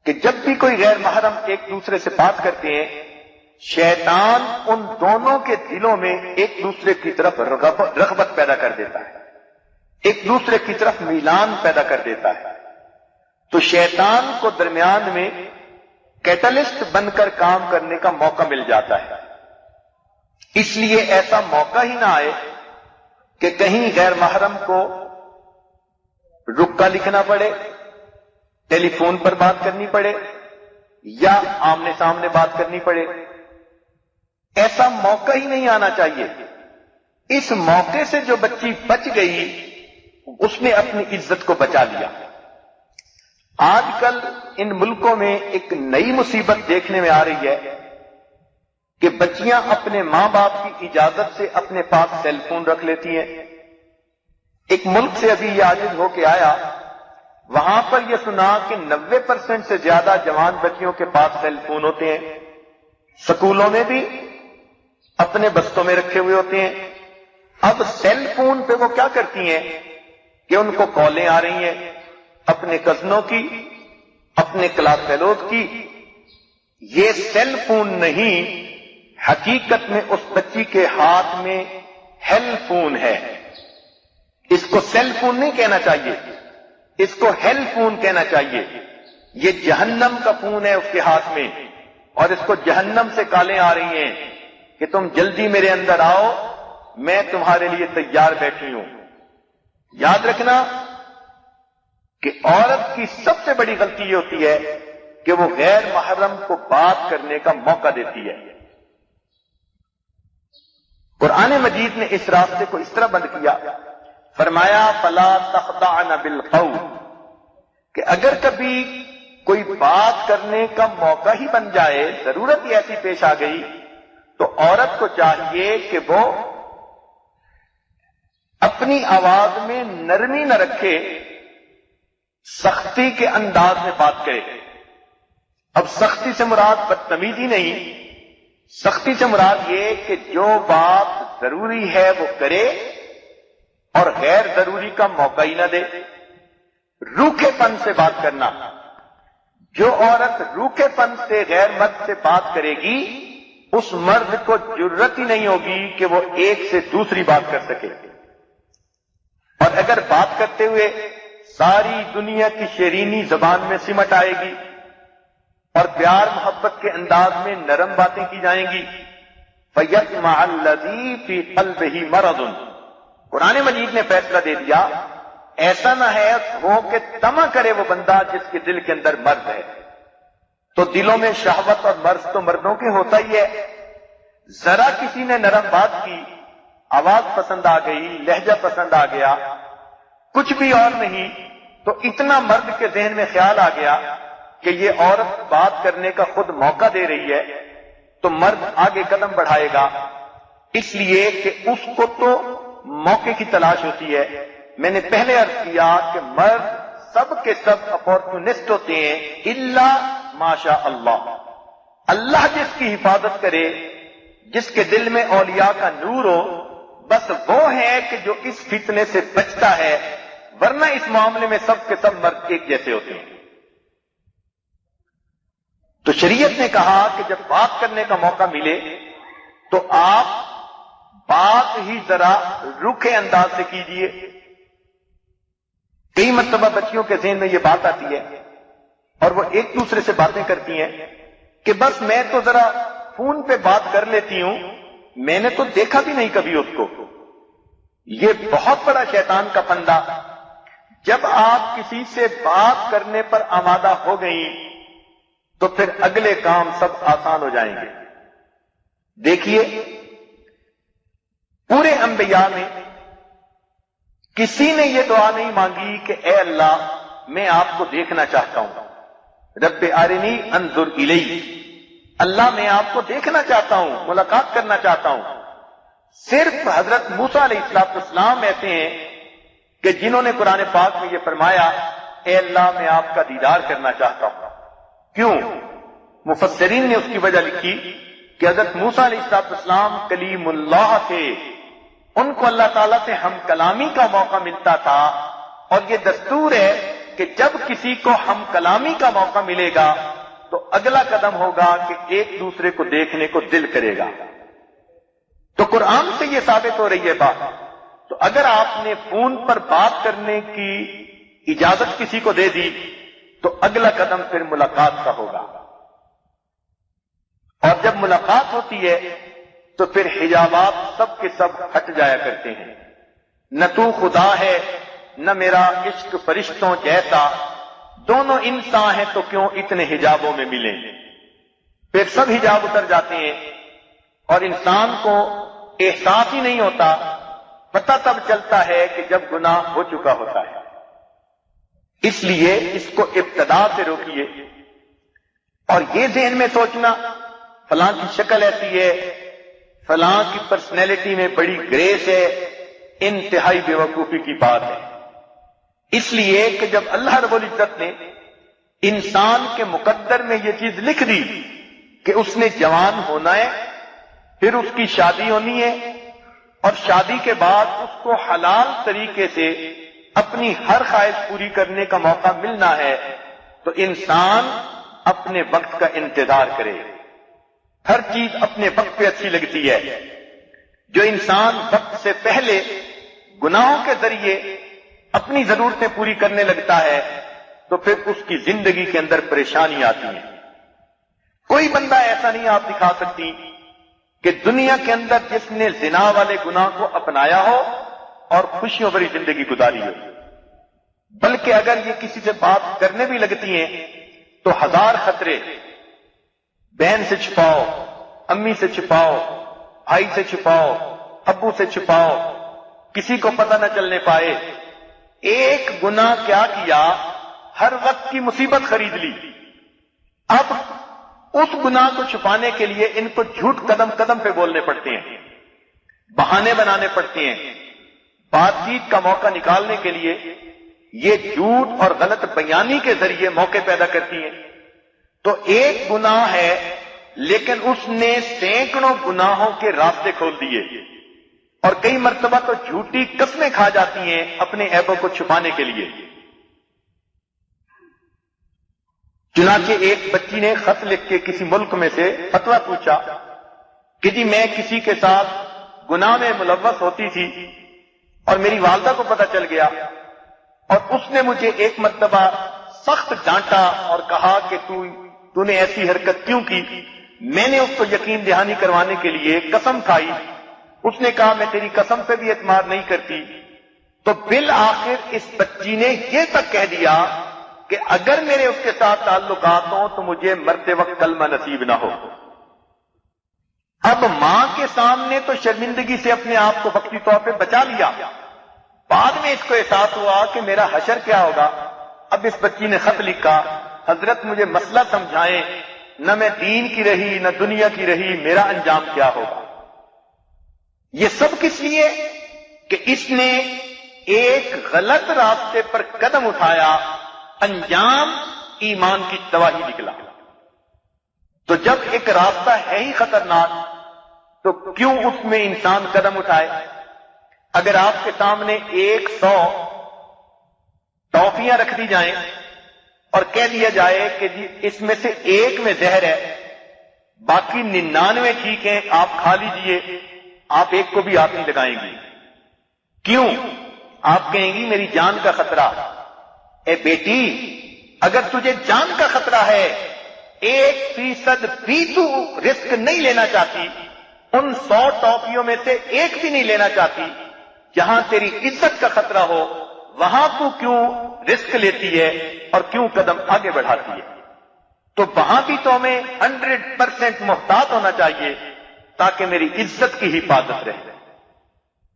[SPEAKER 1] کہ جب بھی کوئی غیر محرم ایک دوسرے سے بات کرتے ہیں، شیطان ان دونوں کے دلوں میں ایک دوسرے کی طرف رغبت پیدا کر دیتا ہے، ایک دوسرے کی طرف میلان پیدا کر دیتا ہے، تو شیطان کو درمیان میں کیٹلسٹ بن کر کام کرنے کا موقع مل جاتا ہے۔ اس لیے ایسا موقع ہی نہ آئے کہ کہیں غیر محرم کو رکا لکھنا پڑے، ٹیلی فون پر بات کرنی پڑے، یا آمنے سامنے بات کرنی پڑے۔ ایسا موقع ہی نہیں آنا چاہیے۔ اس موقع سے جو بچی بچ گئی اس نے اپنی عزت کو بچا لیا۔ آج کل ان ملکوں میں ایک نئی مصیبت دیکھنے میں آ رہی ہے کہ بچیاں اپنے ماں باپ کی اجازت سے اپنے پاس سیل فون رکھ لیتی ہیں۔ ایک ملک سے ابھی یہ عاجز ہو کے آیا، وہاں پر یہ سنا کہ 90% سے زیادہ جوان بچیوں کے پاس سیل فون ہوتے ہیں، سکولوں میں بھی اپنے بستوں میں رکھے ہوئے ہوتے ہیں۔ اب سیل فون پہ وہ کیا کرتی ہیں کہ ان کو کالیں آ رہی ہیں اپنے کزنوں کی، اپنے کلاس فیلوز کی۔ یہ سیل فون نہیں، حقیقت میں اس بچی کے ہاتھ میں ہیل فون ہے۔ اس کو سیل فون نہیں کہنا چاہیے، اس کو ہیل فون کہنا چاہیے۔ یہ جہنم کا فون ہے اس کے ہاتھ میں، اور اس کو جہنم سے کالیں آ رہی ہیں کہ تم جلدی میرے اندر آؤ، میں تمہارے لیے تیار بیٹھی ہوں۔ یاد رکھنا کہ عورت کی سب سے بڑی غلطی یہ ہوتی ہے کہ وہ غیر محرم کو بات کرنے کا موقع دیتی ہے۔ قرآن مجید نے اس راستے کو اس طرح بند کیا، فرمایا فلا تخضعن بالقول، کہ اگر کبھی کوئی بات کرنے کا موقع ہی بن جائے، ضرورت ہی ایسی پیش آ گئی، تو عورت کو چاہیے کہ وہ اپنی آواز میں نرمی نہ رکھے، سختی کے انداز میں بات کرے۔ اب سختی سے مراد بدتمیزی نہیں، سختی سے مراد یہ کہ جو بات ضروری ہے وہ کرے اور غیر ضروری کا موقع ہی نہ دے۔ روکھے پن سے بات کرنا، جو عورت روکھے پن سے غیر مرد سے بات کرے گی اس مرد کو جرت ہی نہیں ہوگی کہ وہ ایک سے دوسری بات کر سکے، اور اگر بات کرتے ہوئے ساری دنیا کی شیرینی زبان میں سمٹ آئے گی،
[SPEAKER 2] اور پیار محبت کے انداز میں نرم باتیں کی جائیں گی. فَيَطْمَعَ الَّذِي فِي قَلْبِهِ مَرَضٌ. قرآن مجید نے فیصلہ دے دیا ایسا نہ ہو کہ طمع کرے وہ بندہ جس کے دل کے اندر مرض ہے. تو دلوں میں شہوت اور مرض تو مردوں کے ہوتا ہی ہے. ذرا کسی نے نرم بات کی، آواز پسند آ گئی، لہجہ پسند آ گیا، کچھ بھی اور نہیں، تو اتنا مرد کے ذہن میں خیال آ گیا کہ یہ عورت بات کرنے کا خود موقع دے رہی ہے، تو مرد آگے قدم بڑھائے گا، اس لیے کہ اس کو تو موقع کی تلاش ہوتی ہے. میں نے پہلے عرض کیا کہ مرد سب کے سب اپورچونسٹ ہوتے ہیں الا ماشاء اللہ. اللہ جس کی حفاظت کرے، جس کے دل میں اولیاء کا نور ہو، بس وہ ہے کہ جو اس فتنے سے بچتا ہے، ورنہ اس معاملے میں سب کے سب مرد ایک جیسے ہوتے ہیں. تو شریعت نے کہا کہ جب بات کرنے کا موقع ملے تو آپ بات ہی ذرا روکھے انداز سے کیجئے. کئی مرتبہ بچیوں کے ذہن میں یہ بات آتی ہے اور وہ ایک دوسرے سے باتیں کرتی ہیں کہ بس میں تو ذرا فون پہ بات کر لیتی ہوں، میں نے تو دیکھا بھی نہیں کبھی اس کو. یہ بہت بڑا شیطان کا پھندا. جب آپ کسی سے بات کرنے پر آمادہ ہو گئیں تو پھر اگلے کام سب آسان ہو جائیں گے. دیکھیے پورے انبیاء میں کسی نے یہ دعا نہیں مانگی کہ اے اللہ میں آپ کو دیکھنا چاہتا ہوں، رب ارنی انظر الیک، اللہ میں آپ کو دیکھنا چاہتا ہوں، ملاقات کرنا چاہتا ہوں. صرف حضرت موسیٰ علیہ السلام ایسے ہیں کہ جنہوں نے قرآن پاک میں یہ فرمایا اے اللہ میں آپ کا دیدار کرنا چاہتا ہوں. کیوں؟ مفسرین نے اس کی وجہ لکھی کہ حضرت موسیٰ علیہ السلام کلیم اللہ تھے، ان کو اللہ تعالیٰ سے ہم کلامی کا موقع ملتا تھا، اور یہ دستور ہے کہ جب کسی کو ہم کلامی کا موقع ملے گا تو اگلا قدم ہوگا کہ ایک دوسرے کو دیکھنے کو دل کرے گا. تو قرآن سے یہ ثابت ہو رہی ہے بات. تو اگر آپ نے فون پر بات کرنے کی اجازت کسی کو دے دی تو اگلا قدم پھر ملاقات کا ہوگا، اور جب ملاقات ہوتی ہے تو پھر حجابات سب کے سب ہٹ جایا کرتے ہیں. نہ تو خدا ہے نہ میرا عشق فرشتوں جیسا، دونوں انسان ہیں تو کیوں اتنے حجابوں میں ملیں. پھر سب حجاب اتر جاتے ہیں اور انسان کو احساس ہی نہیں ہوتا، پتہ تب چلتا ہے کہ جب گناہ ہو چکا ہوتا ہے. اس لیے اس کو ابتدا سے روکیے. اور یہ ذہن میں سوچنا فلاں کی شکل ایسی ہے، فلاں کی پرسنالٹی میں بڑی گریس ہے، انتہائی بیوقوفی کی بات ہے. اس لیے کہ جب اللہ رب العزت نے انسان کے مقدر میں یہ چیز لکھ دی کہ اس نے جوان ہونا ہے، پھر اس کی شادی ہونی ہے، اور شادی کے بعد اس کو حلال طریقے سے اپنی ہر خواہش پوری کرنے کا موقع ملنا ہے، تو انسان اپنے وقت کا انتظار کرے. ہر چیز اپنے وقت پہ اچھی لگتی ہے. جو انسان وقت سے پہلے گناہوں کے ذریعے اپنی ضرورتیں پوری کرنے لگتا ہے تو پھر اس کی زندگی کے اندر پریشانی آتی ہے. کوئی بندہ ایسا نہیں آپ دکھا سکتی کہ دنیا کے اندر جس نے زنا والے گناہ کو اپنایا ہو اور خوشیوں بھری زندگی گزاری ہو. بلکہ اگر یہ کسی سے بات کرنے بھی لگتی ہیں تو ہزار خطرے، بہن سے چھپاؤ، امی سے چھپاؤ، بھائی سے چھپاؤ، ابو سے چھپاؤ، کسی کو پتہ نہ چلنے پائے. ایک گناہ کیا کیا، ہر وقت کی مصیبت خرید لی. اب اس گناہ کو چھپانے کے لیے ان کو جھوٹ قدم قدم پہ بولنے پڑتے ہیں، بہانے بنانے پڑتے ہیں. بات چیت کا موقع نکالنے کے لیے یہ جھوٹ اور غلط بیانی کے ذریعے موقع پیدا کرتی ہیں. تو ایک گناہ ہے لیکن اس نے سینکڑوں گناہوں کے راستے کھول دیے، اور کئی مرتبہ تو جھوٹی قسمیں کھا جاتی ہیں اپنے عیبوں کو چھپانے کے لیے. چنانچہ ایک بچی نے خط لکھ کے کسی ملک میں سے فتویٰ پوچھا کہ جی میں کسی کے ساتھ گناہ میں ملوث ہوتی تھی اور میری والدہ کو پتہ چل گیا، اور اس نے مجھے ایک مرتبہ سخت ڈانٹا اور کہا کہ تو تو نے ایسی حرکت کیوں کی؟ میں نے اس کو یقین دہانی کروانے کے لیے قسم کھائی، اس نے کہا میں تیری قسم پہ بھی اعتماد نہیں کرتی۔ تو بالآخر اس بچی نے یہ تک کہہ دیا کہ اگر میرے اس کے ساتھ تعلقات ہوں تو مجھے مرتے وقت کلمہ نصیب نہ ہو۔ اب ماں کے سامنے تو شرمندگی سے اپنے آپ کو وقتی طور پہ بچا لیا، بعد میں اس کو احساس ہوا کہ میرا حشر کیا ہوگا۔ اب اس بچی نے خط لکھا، حضرت مجھے مسئلہ سمجھائیں، نہ میں دین کی رہی نہ دنیا کی رہی، میرا انجام کیا ہوگا؟ یہ سب کس لیے کہ اس نے ایک غلط راستے پر قدم اٹھایا، انجام ایمان کی تباہی نکلا۔ تو جب ایک راستہ ہے ہی خطرناک تو کیوں اس میں انسان قدم اٹھائے؟ اگر آپ کے سامنے 100 ٹافیاں رکھ دی جائیں اور کہہ دیا جائے کہ جی اس میں سے ایک میں زہر ہے، باقی 99 ٹھیک ہیں، آپ کھا لیجئے، آپ ایک کو بھی ہاتھ نہیں لگائیں گی۔ کیوں؟ آپ کہیں گی میری جان کا خطرہ۔ اے بیٹی، اگر تجھے جان کا خطرہ ہے، 1% بھی تو رسک نہیں لینا چاہتی، ان 100 ٹافیوں میں سے ایک بھی نہیں لینا چاہتی، جہاں تیری عزت کا خطرہ ہو وہاں تو کیوں رسک لیتی ہے اور کیوں قدم آگے بڑھاتی ہے؟ تو وہاں بھی تو ہمیں 100% محتاط ہونا چاہیے تاکہ میری عزت کی حفاظت رہے۔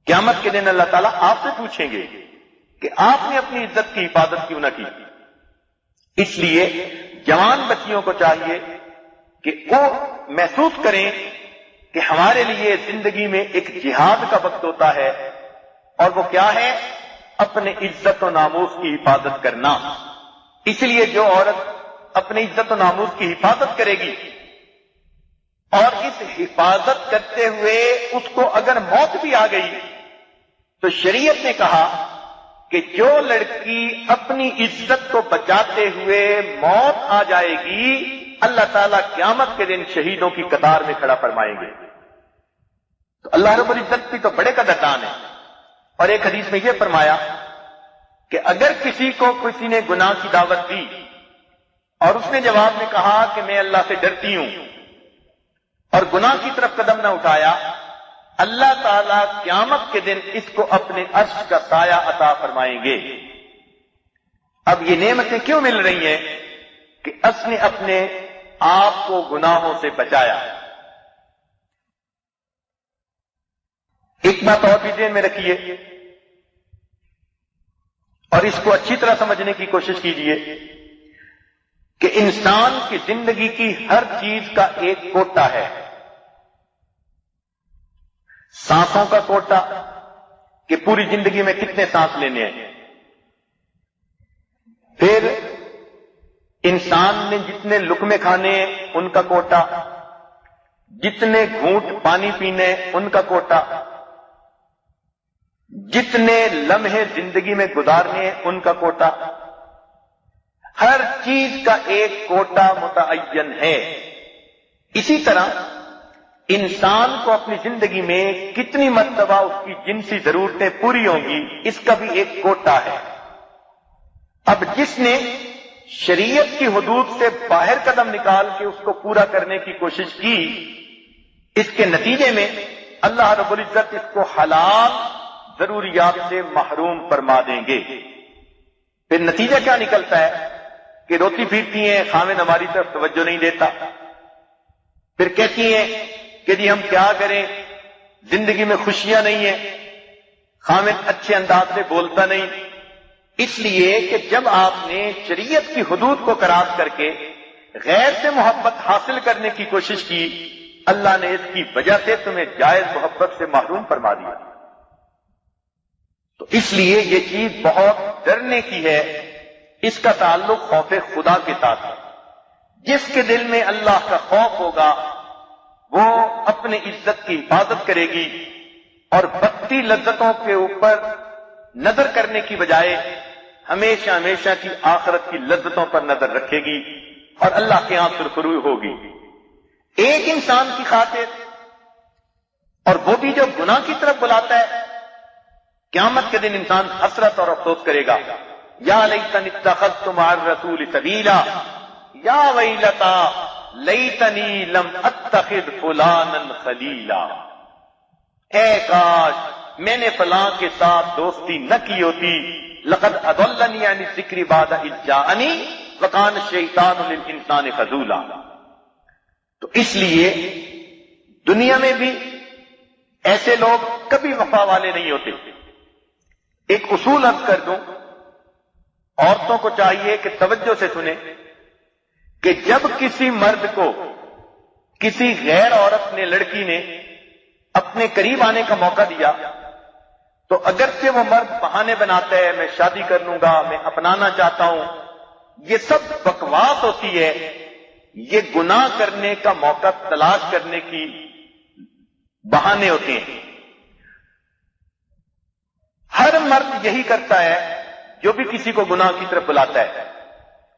[SPEAKER 2] قیامت کے دن اللہ تعالیٰ آپ سے پوچھیں گے کہ آپ نے اپنی عزت کی حفاظت کیوں نہ کی؟ اس لیے جوان بچیوں کو چاہیے کہ وہ محسوس کریں کہ ہمارے لیے زندگی میں ایک جہاد کا وقت ہوتا ہے، اور وہ کیا ہے؟ اپنے عزت و ناموس کی حفاظت کرنا۔ اس لیے جو عورت اپنی عزت و ناموس کی حفاظت کرے گی اور اس حفاظت کرتے ہوئے اس کو اگر موت بھی آ گئی تو شریعت نے کہا کہ جو لڑکی اپنی عزت کو بچاتے ہوئے موت آ جائے گی، اللہ تعالیٰ قیامت کے دن شہیدوں کی قطار میں کھڑا فرمائیں گے۔ تو اللہ رب العزت بھی تو بڑے قدردان ہے، اور ایک حدیث میں یہ فرمایا کہ اگر کسی کو کسی نے گناہ کی دعوت دی اور اس نے جواب میں کہا کہ میں اللہ سے ڈرتی ہوں اور گناہ کی طرف قدم نہ اٹھایا، اللہ تعالیٰ قیامت کے دن اس کو اپنے عرش کا سایہ عطا فرمائیں گے۔ اب یہ نعمتیں کیوں مل رہی ہیں؟ کہ اس نے اپنے آپ کو گناہوں سے بچایا۔ ایک بات اور بھی ذہن میں رکھیے اور اس کو اچھی طرح سمجھنے کی کوشش کیجیے کہ انسان کی زندگی کی ہر چیز کا ایک کوٹا ہے۔ سانسوں کا کوٹا کہ پوری زندگی میں کتنے سانس لینے ہیں، پھر انسان نے جتنے لقمے کھانے ہیں ان کا کوٹا، جتنے گھونٹ پانی پینے ان کا کوٹا، جتنے لمحے زندگی میں گزارنے ہیں ان کا کوٹا، ہر چیز کا ایک کوٹا متعین ہے۔ اسی طرح انسان کو اپنی زندگی میں کتنی مرتبہ اس کی جنسی ضرورتیں پوری ہوں گی اس کا بھی ایک کوٹا ہے۔ اب جس نے شریعت کی حدود سے باہر قدم نکال کے اس کو پورا کرنے کی کوشش کی، اس کے نتیجے میں اللہ رب العزت اس کو حلال ضروریات سے محروم فرما دیں گے۔ پھر نتیجہ کیا نکلتا ہے کہ روتی پھرتی ہیں، خاوند ہماری طرف توجہ نہیں دیتا، پھر کہتی ہیں کہ جی ہم کیا کریں، زندگی میں خوشیاں نہیں ہیں، خاوند اچھے انداز سے بولتا نہیں۔ اس لیے کہ جب آپ نے شریعت کی حدود کو کراس کر کے غیر سے محبت حاصل کرنے کی کوشش کی، اللہ نے اس کی وجہ سے تمہیں جائز محبت سے محروم فرما دیا۔ تو اس لیے یہ چیز بہت ڈرنے کی ہے، اس کا تعلق خوف خدا کے ساتھ ہے۔ جس کے دل میں اللہ کا خوف ہوگا وہ اپنی عزت کی حفاظت کرے گی اور بدتی لذتوں کے اوپر نظر کرنے کی بجائے ہمیشہ ہمیشہ کی آخرت کی لذتوں پر نظر رکھے گی اور اللہ کے ہاں سرخروئی ہوگی۔ ایک انسان کی خاطر، اور وہ بھی جو گناہ کی طرف بلاتا ہے، قیامت کے دن انسان حسرت اور افسوس کرے گا، یا لیتنی اتخذت مع الرسول سبیلا، یا ویلتا لیتنی لم اتخذ فلانا خلیلا، اے کاش میں نے فلاں کے ساتھ دوستی نہ کی ہوتی، لقد اضلنی عن الذکر بعد اذ جاءنی وکان الشیطان للانسان خذولا۔ تو اس لیے دنیا میں بھی ایسے لوگ کبھی وفا والے نہیں ہوتے۔ ایک اصول عرض کر دوں، عورتوں کو چاہیے کہ توجہ سے سنیں کہ جب کسی مرد کو کسی غیر عورت نے، لڑکی نے اپنے قریب آنے کا موقع دیا تو اگرچہ وہ مرد بہانے بناتا ہے، میں شادی کر لوں گا، میں اپنانا چاہتا ہوں، یہ سب بکواس ہوتی ہے، یہ گناہ کرنے کا موقع تلاش کرنے کی بہانے ہوتے ہیں۔ ہر مرد یہی کرتا ہے جو بھی کسی کو گناہ کی طرف بلاتا ہے،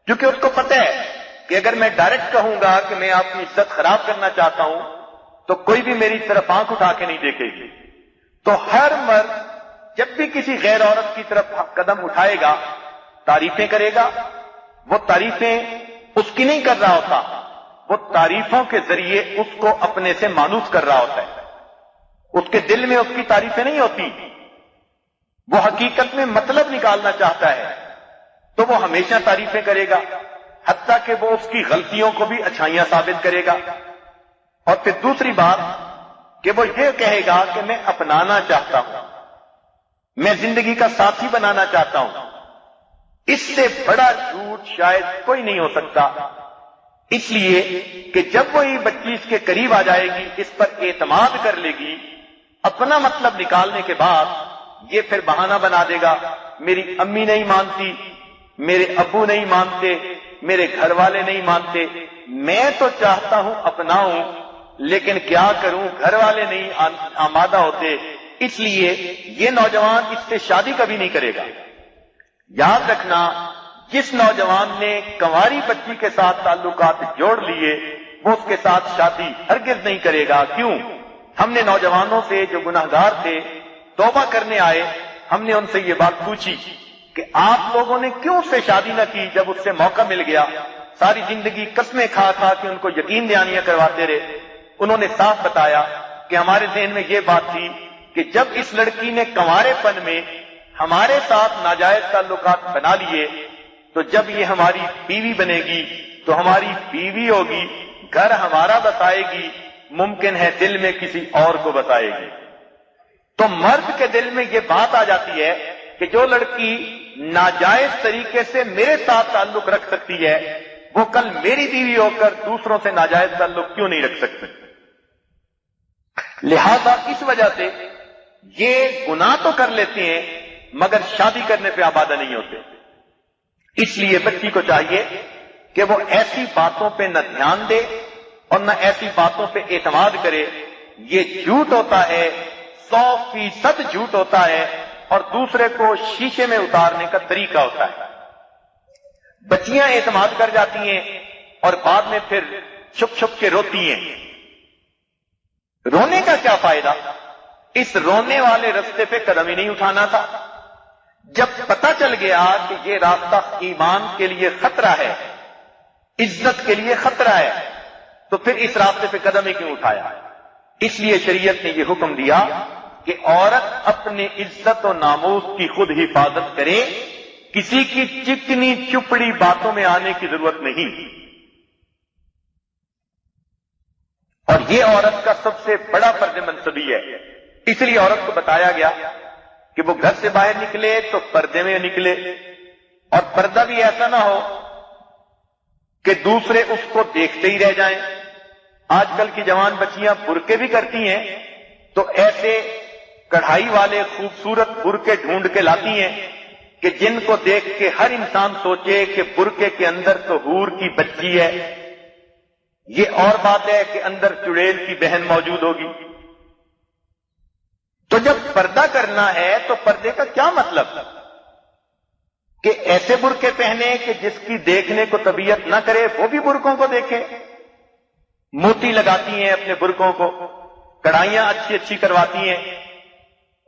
[SPEAKER 2] کیونکہ اس کو پتہ ہے کہ اگر میں ڈائریکٹ کہوں گا کہ میں آپ کی عزت خراب کرنا چاہتا ہوں تو کوئی بھی میری طرف آنکھ اٹھا کے نہیں دیکھے گی۔ تو ہر مرد جب بھی کسی غیر عورت کی طرف قدم اٹھائے گا تعریفیں کرے گا۔ وہ تعریفیں اس کی نہیں کر رہا ہوتا، وہ تعریفوں کے ذریعے اس کو اپنے سے مانوس کر رہا ہوتا ہے۔ اس کے دل میں اس کی تعریفیں نہیں ہوتی، وہ حقیقت میں مطلب نکالنا چاہتا ہے تو وہ ہمیشہ تعریفیں کرے گا، حتیٰ کہ وہ اس کی غلطیوں کو بھی اچھائیاں ثابت کرے گا۔ اور پھر دوسری بات کہ وہ یہ کہے گا کہ میں اپنانا چاہتا ہوں، میں زندگی کا ساتھی بنانا چاہتا ہوں۔ اس سے بڑا جھوٹ شاید کوئی نہیں ہو سکتا، اس لیے کہ جب وہی بچی اس کے قریب آ جائے گی، اس پر اعتماد کر لے گی، اپنا مطلب نکالنے کے بعد یہ پھر بہانہ بنا دے گا، میری امی نہیں مانتی، میرے ابو نہیں مانتے، میرے گھر والے نہیں مانتے، میں تو چاہتا ہوں اپناؤں لیکن کیا کروں، گھر والے نہیں آمادہ ہوتے، اس لیے یہ نوجوان اس سے شادی کبھی نہیں کرے گا۔ یاد رکھنا، جس نوجوان نے کنواری بچی کے ساتھ تعلقات جوڑ لیے وہ اس کے ساتھ شادی ہرگز نہیں کرے گا۔ کیوں؟ ہم نے نوجوانوں سے جو گناہگار تھے توبہ کرنے آئے، ہم نے ان سے یہ بات پوچھی کہ آپ لوگوں نے کیوں اس سے شادی نہ کی جب اس سے موقع مل گیا؟ ساری زندگی قسمیں کھا کھا کے ان کو یقین دہانیاں کرواتے رہے۔ انہوں نے صاف بتایا کہ ہمارے ذہن میں یہ بات تھی کہ جب اس لڑکی نے کنوارے پن میں ہمارے ساتھ ناجائز تعلقات بنا لیے تو جب یہ ہماری بیوی بنے گی تو ہماری بیوی ہوگی، گھر ہمارا بسائے گی، ممکن ہے دل میں کسی اور کو بسائے گی۔ تو مرد کے دل میں یہ بات آ جاتی ہے کہ جو لڑکی ناجائز طریقے سے میرے ساتھ تعلق رکھ سکتی ہے وہ کل میری بیوی ہو کر دوسروں سے ناجائز تعلق کیوں نہیں رکھ سکتی؟ لہذا اس وجہ سے یہ گناہ تو کر لیتے ہیں مگر شادی کرنے پہ آبادہ نہیں ہوتے۔ اس لیے بچی کو چاہیے کہ وہ ایسی باتوں پہ نہ دھیان دے اور نہ ایسی باتوں پہ اعتماد کرے، یہ جھوٹ ہوتا ہے، 100% جھوٹ ہوتا ہے اور دوسرے کو شیشے میں اتارنے کا طریقہ ہوتا ہے۔ بچیاں اعتماد کر جاتی ہیں اور بعد میں پھر چھپ چھپ کے روتی ہیں۔ رونے کا کیا فائدہ؟ اس رونے والے راستے پہ قدم ہی نہیں اٹھانا تھا۔ جب پتہ چل گیا کہ یہ راستہ ایمان کے لیے خطرہ ہے، عزت کے لیے خطرہ ہے، تو پھر اس راستے پہ قدم ہی کیوں اٹھایا؟ اس لیے شریعت نے یہ حکم دیا کہ عورت اپنے عزت و ناموس کی خود حفاظت کرے، کسی کی چکنی چپڑی باتوں میں آنے کی ضرورت نہیں۔ اور یہ عورت کا سب سے بڑا فرض منصبی ہے، اس لیے عورت کو بتایا گیا کہ وہ گھر سے باہر نکلے تو پردے میں نکلے، اور پردہ بھی ایسا نہ ہو کہ دوسرے اس کو دیکھتے ہی رہ جائیں۔ آج کل کی جوان بچیاں برقعے بھی کرتی ہیں تو ایسے کڑھائی والے خوبصورت برقعے ڈھونڈ کے لاتی ہیں کہ جن کو دیکھ کے ہر انسان سوچے کہ برقعے کے اندر تو حور کی بچی ہے۔ یہ اور بات ہے کہ اندر چڑیل کی بہن موجود ہوگی۔ تو جب پردہ کرنا ہے تو پردے کا کیا مطلب؟ کہ ایسے برقعے پہنے کہ جس کی دیکھنے کو طبیعت نہ کرے وہ بھی برقعوں کو دیکھے۔ موتی لگاتی ہیں اپنے برقعوں کو، کڑھائیاں اچھی اچھی کرواتی ہیں،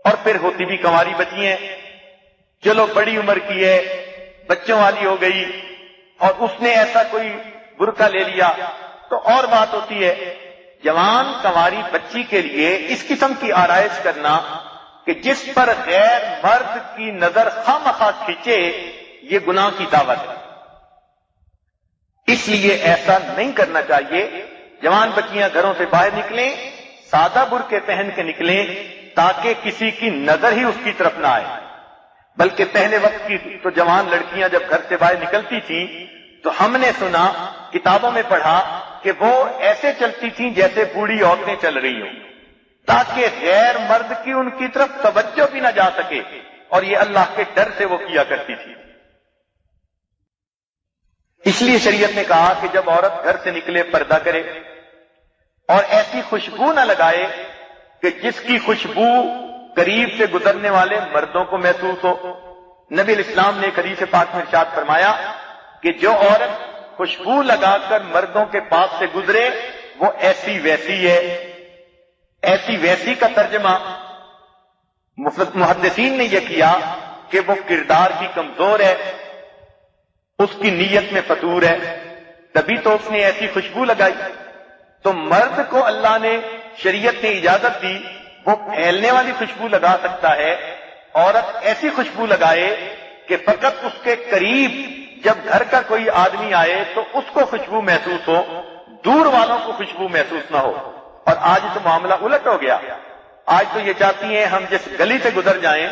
[SPEAKER 2] اور پھر ہوتی بھی کنواری بچی ہیں۔ چلو بڑی عمر کی ہے، بچوں والی ہو گئی، اور اس نے ایسا کوئی برقع لے لیا تو اور بات ہوتی ہے. جوان کنواری بچی کے لیے اس قسم کی آرائش کرنا کہ جس پر غیر مرد کی نظر خواہ کھینچے، یہ گناہ کی دعوت ہے. اس لیے ایسا نہیں کرنا چاہیے. جوان بچیاں گھروں سے باہر نکلیں، سادہ برقعے پہن کے نکلیں تاکہ کسی کی نظر ہی اس کی طرف نہ آئے. بلکہ پہلے وقت کی تو جوان لڑکیاں جب گھر سے باہر نکلتی تھیں تو ہم نے سنا، کتابوں میں پڑھا کہ وہ ایسے چلتی تھیں جیسے بوڑھی عورتیں چل رہی ہوں، تاکہ غیر مرد کی ان کی طرف توجہ بھی نہ جا سکے، اور یہ اللہ کے ڈر سے وہ کیا کرتی تھی. اس لیے شریعت نے کہا کہ جب عورت گھر سے نکلے پردہ کرے اور ایسی خوشبو نہ لگائے کہ جس کی خوشبو قریب سے گزرنے والے مردوں کو محسوس ہو. نبی الاسلام نے ایک حدیث پاک میں ارشاد فرمایا کہ جو عورت خوشبو لگا کر مردوں کے پاس سے گزرے وہ ایسی ویسی ہے. ایسی ویسی کا ترجمہ محدثین نے یہ کیا کہ وہ کردار کی کمزور ہے، اس کی نیت میں فتور ہے، تبھی تو اس نے ایسی خوشبو لگائی. تو مرد کو اللہ نے، شریعت نے اجازت دی وہ پھیلنے والی خوشبو لگا سکتا ہے. عورت ایسی خوشبو لگائے کہ فقط اس کے قریب جب گھر کا کوئی آدمی آئے تو اس کو خوشبو محسوس ہو، دور والوں کو خوشبو محسوس نہ ہو. اور آج تو معاملہ الٹ ہو گیا. آج تو یہ چاہتی ہیں ہم جس گلی سے گزر جائیں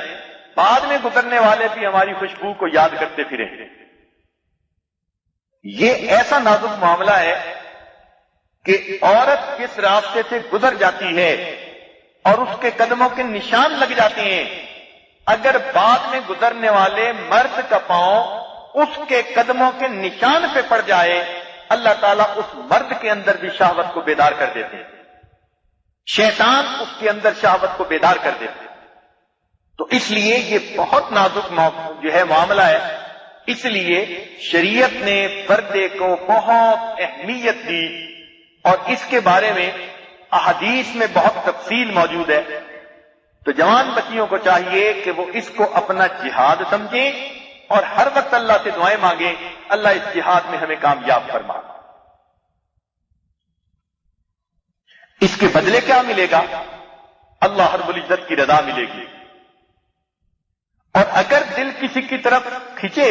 [SPEAKER 2] بعد میں گزرنے والے بھی ہماری خوشبو کو یاد کرتے پھریں. یہ ایسا نازک معاملہ ہے کہ عورت جس راستے سے گزر جاتی ہے اور اس کے قدموں کے نشان لگ جاتے ہیں، اگر بعد میں گزرنے والے مرد کا پاؤں اس کے قدموں کے نشان پہ پڑ جائے، اللہ تعالیٰ اس مرد کے اندر بھی شہوت کو بیدار کر دیتے ہیں. شیطان اس کے اندر شہوت کو بیدار کر دیتے ہیں. تو اس لیے یہ بہت نازک جو ہے معاملہ ہے. اس لیے شریعت نے پردے کو بہت اہمیت دی اور اس کے بارے میں احادیث میں بہت تفصیل موجود ہے. تو جوان بچیوں کو چاہیے کہ وہ اس کو اپنا جہاد سمجھیں اور ہر وقت اللہ سے دعائیں مانگیں، اللہ اس جہاد میں ہمیں کامیاب فرما. اس کے بدلے کیا ملے گا؟ اللہ رب العزت کی رضا ملے گی. اور اگر دل کسی کی طرف کھنچے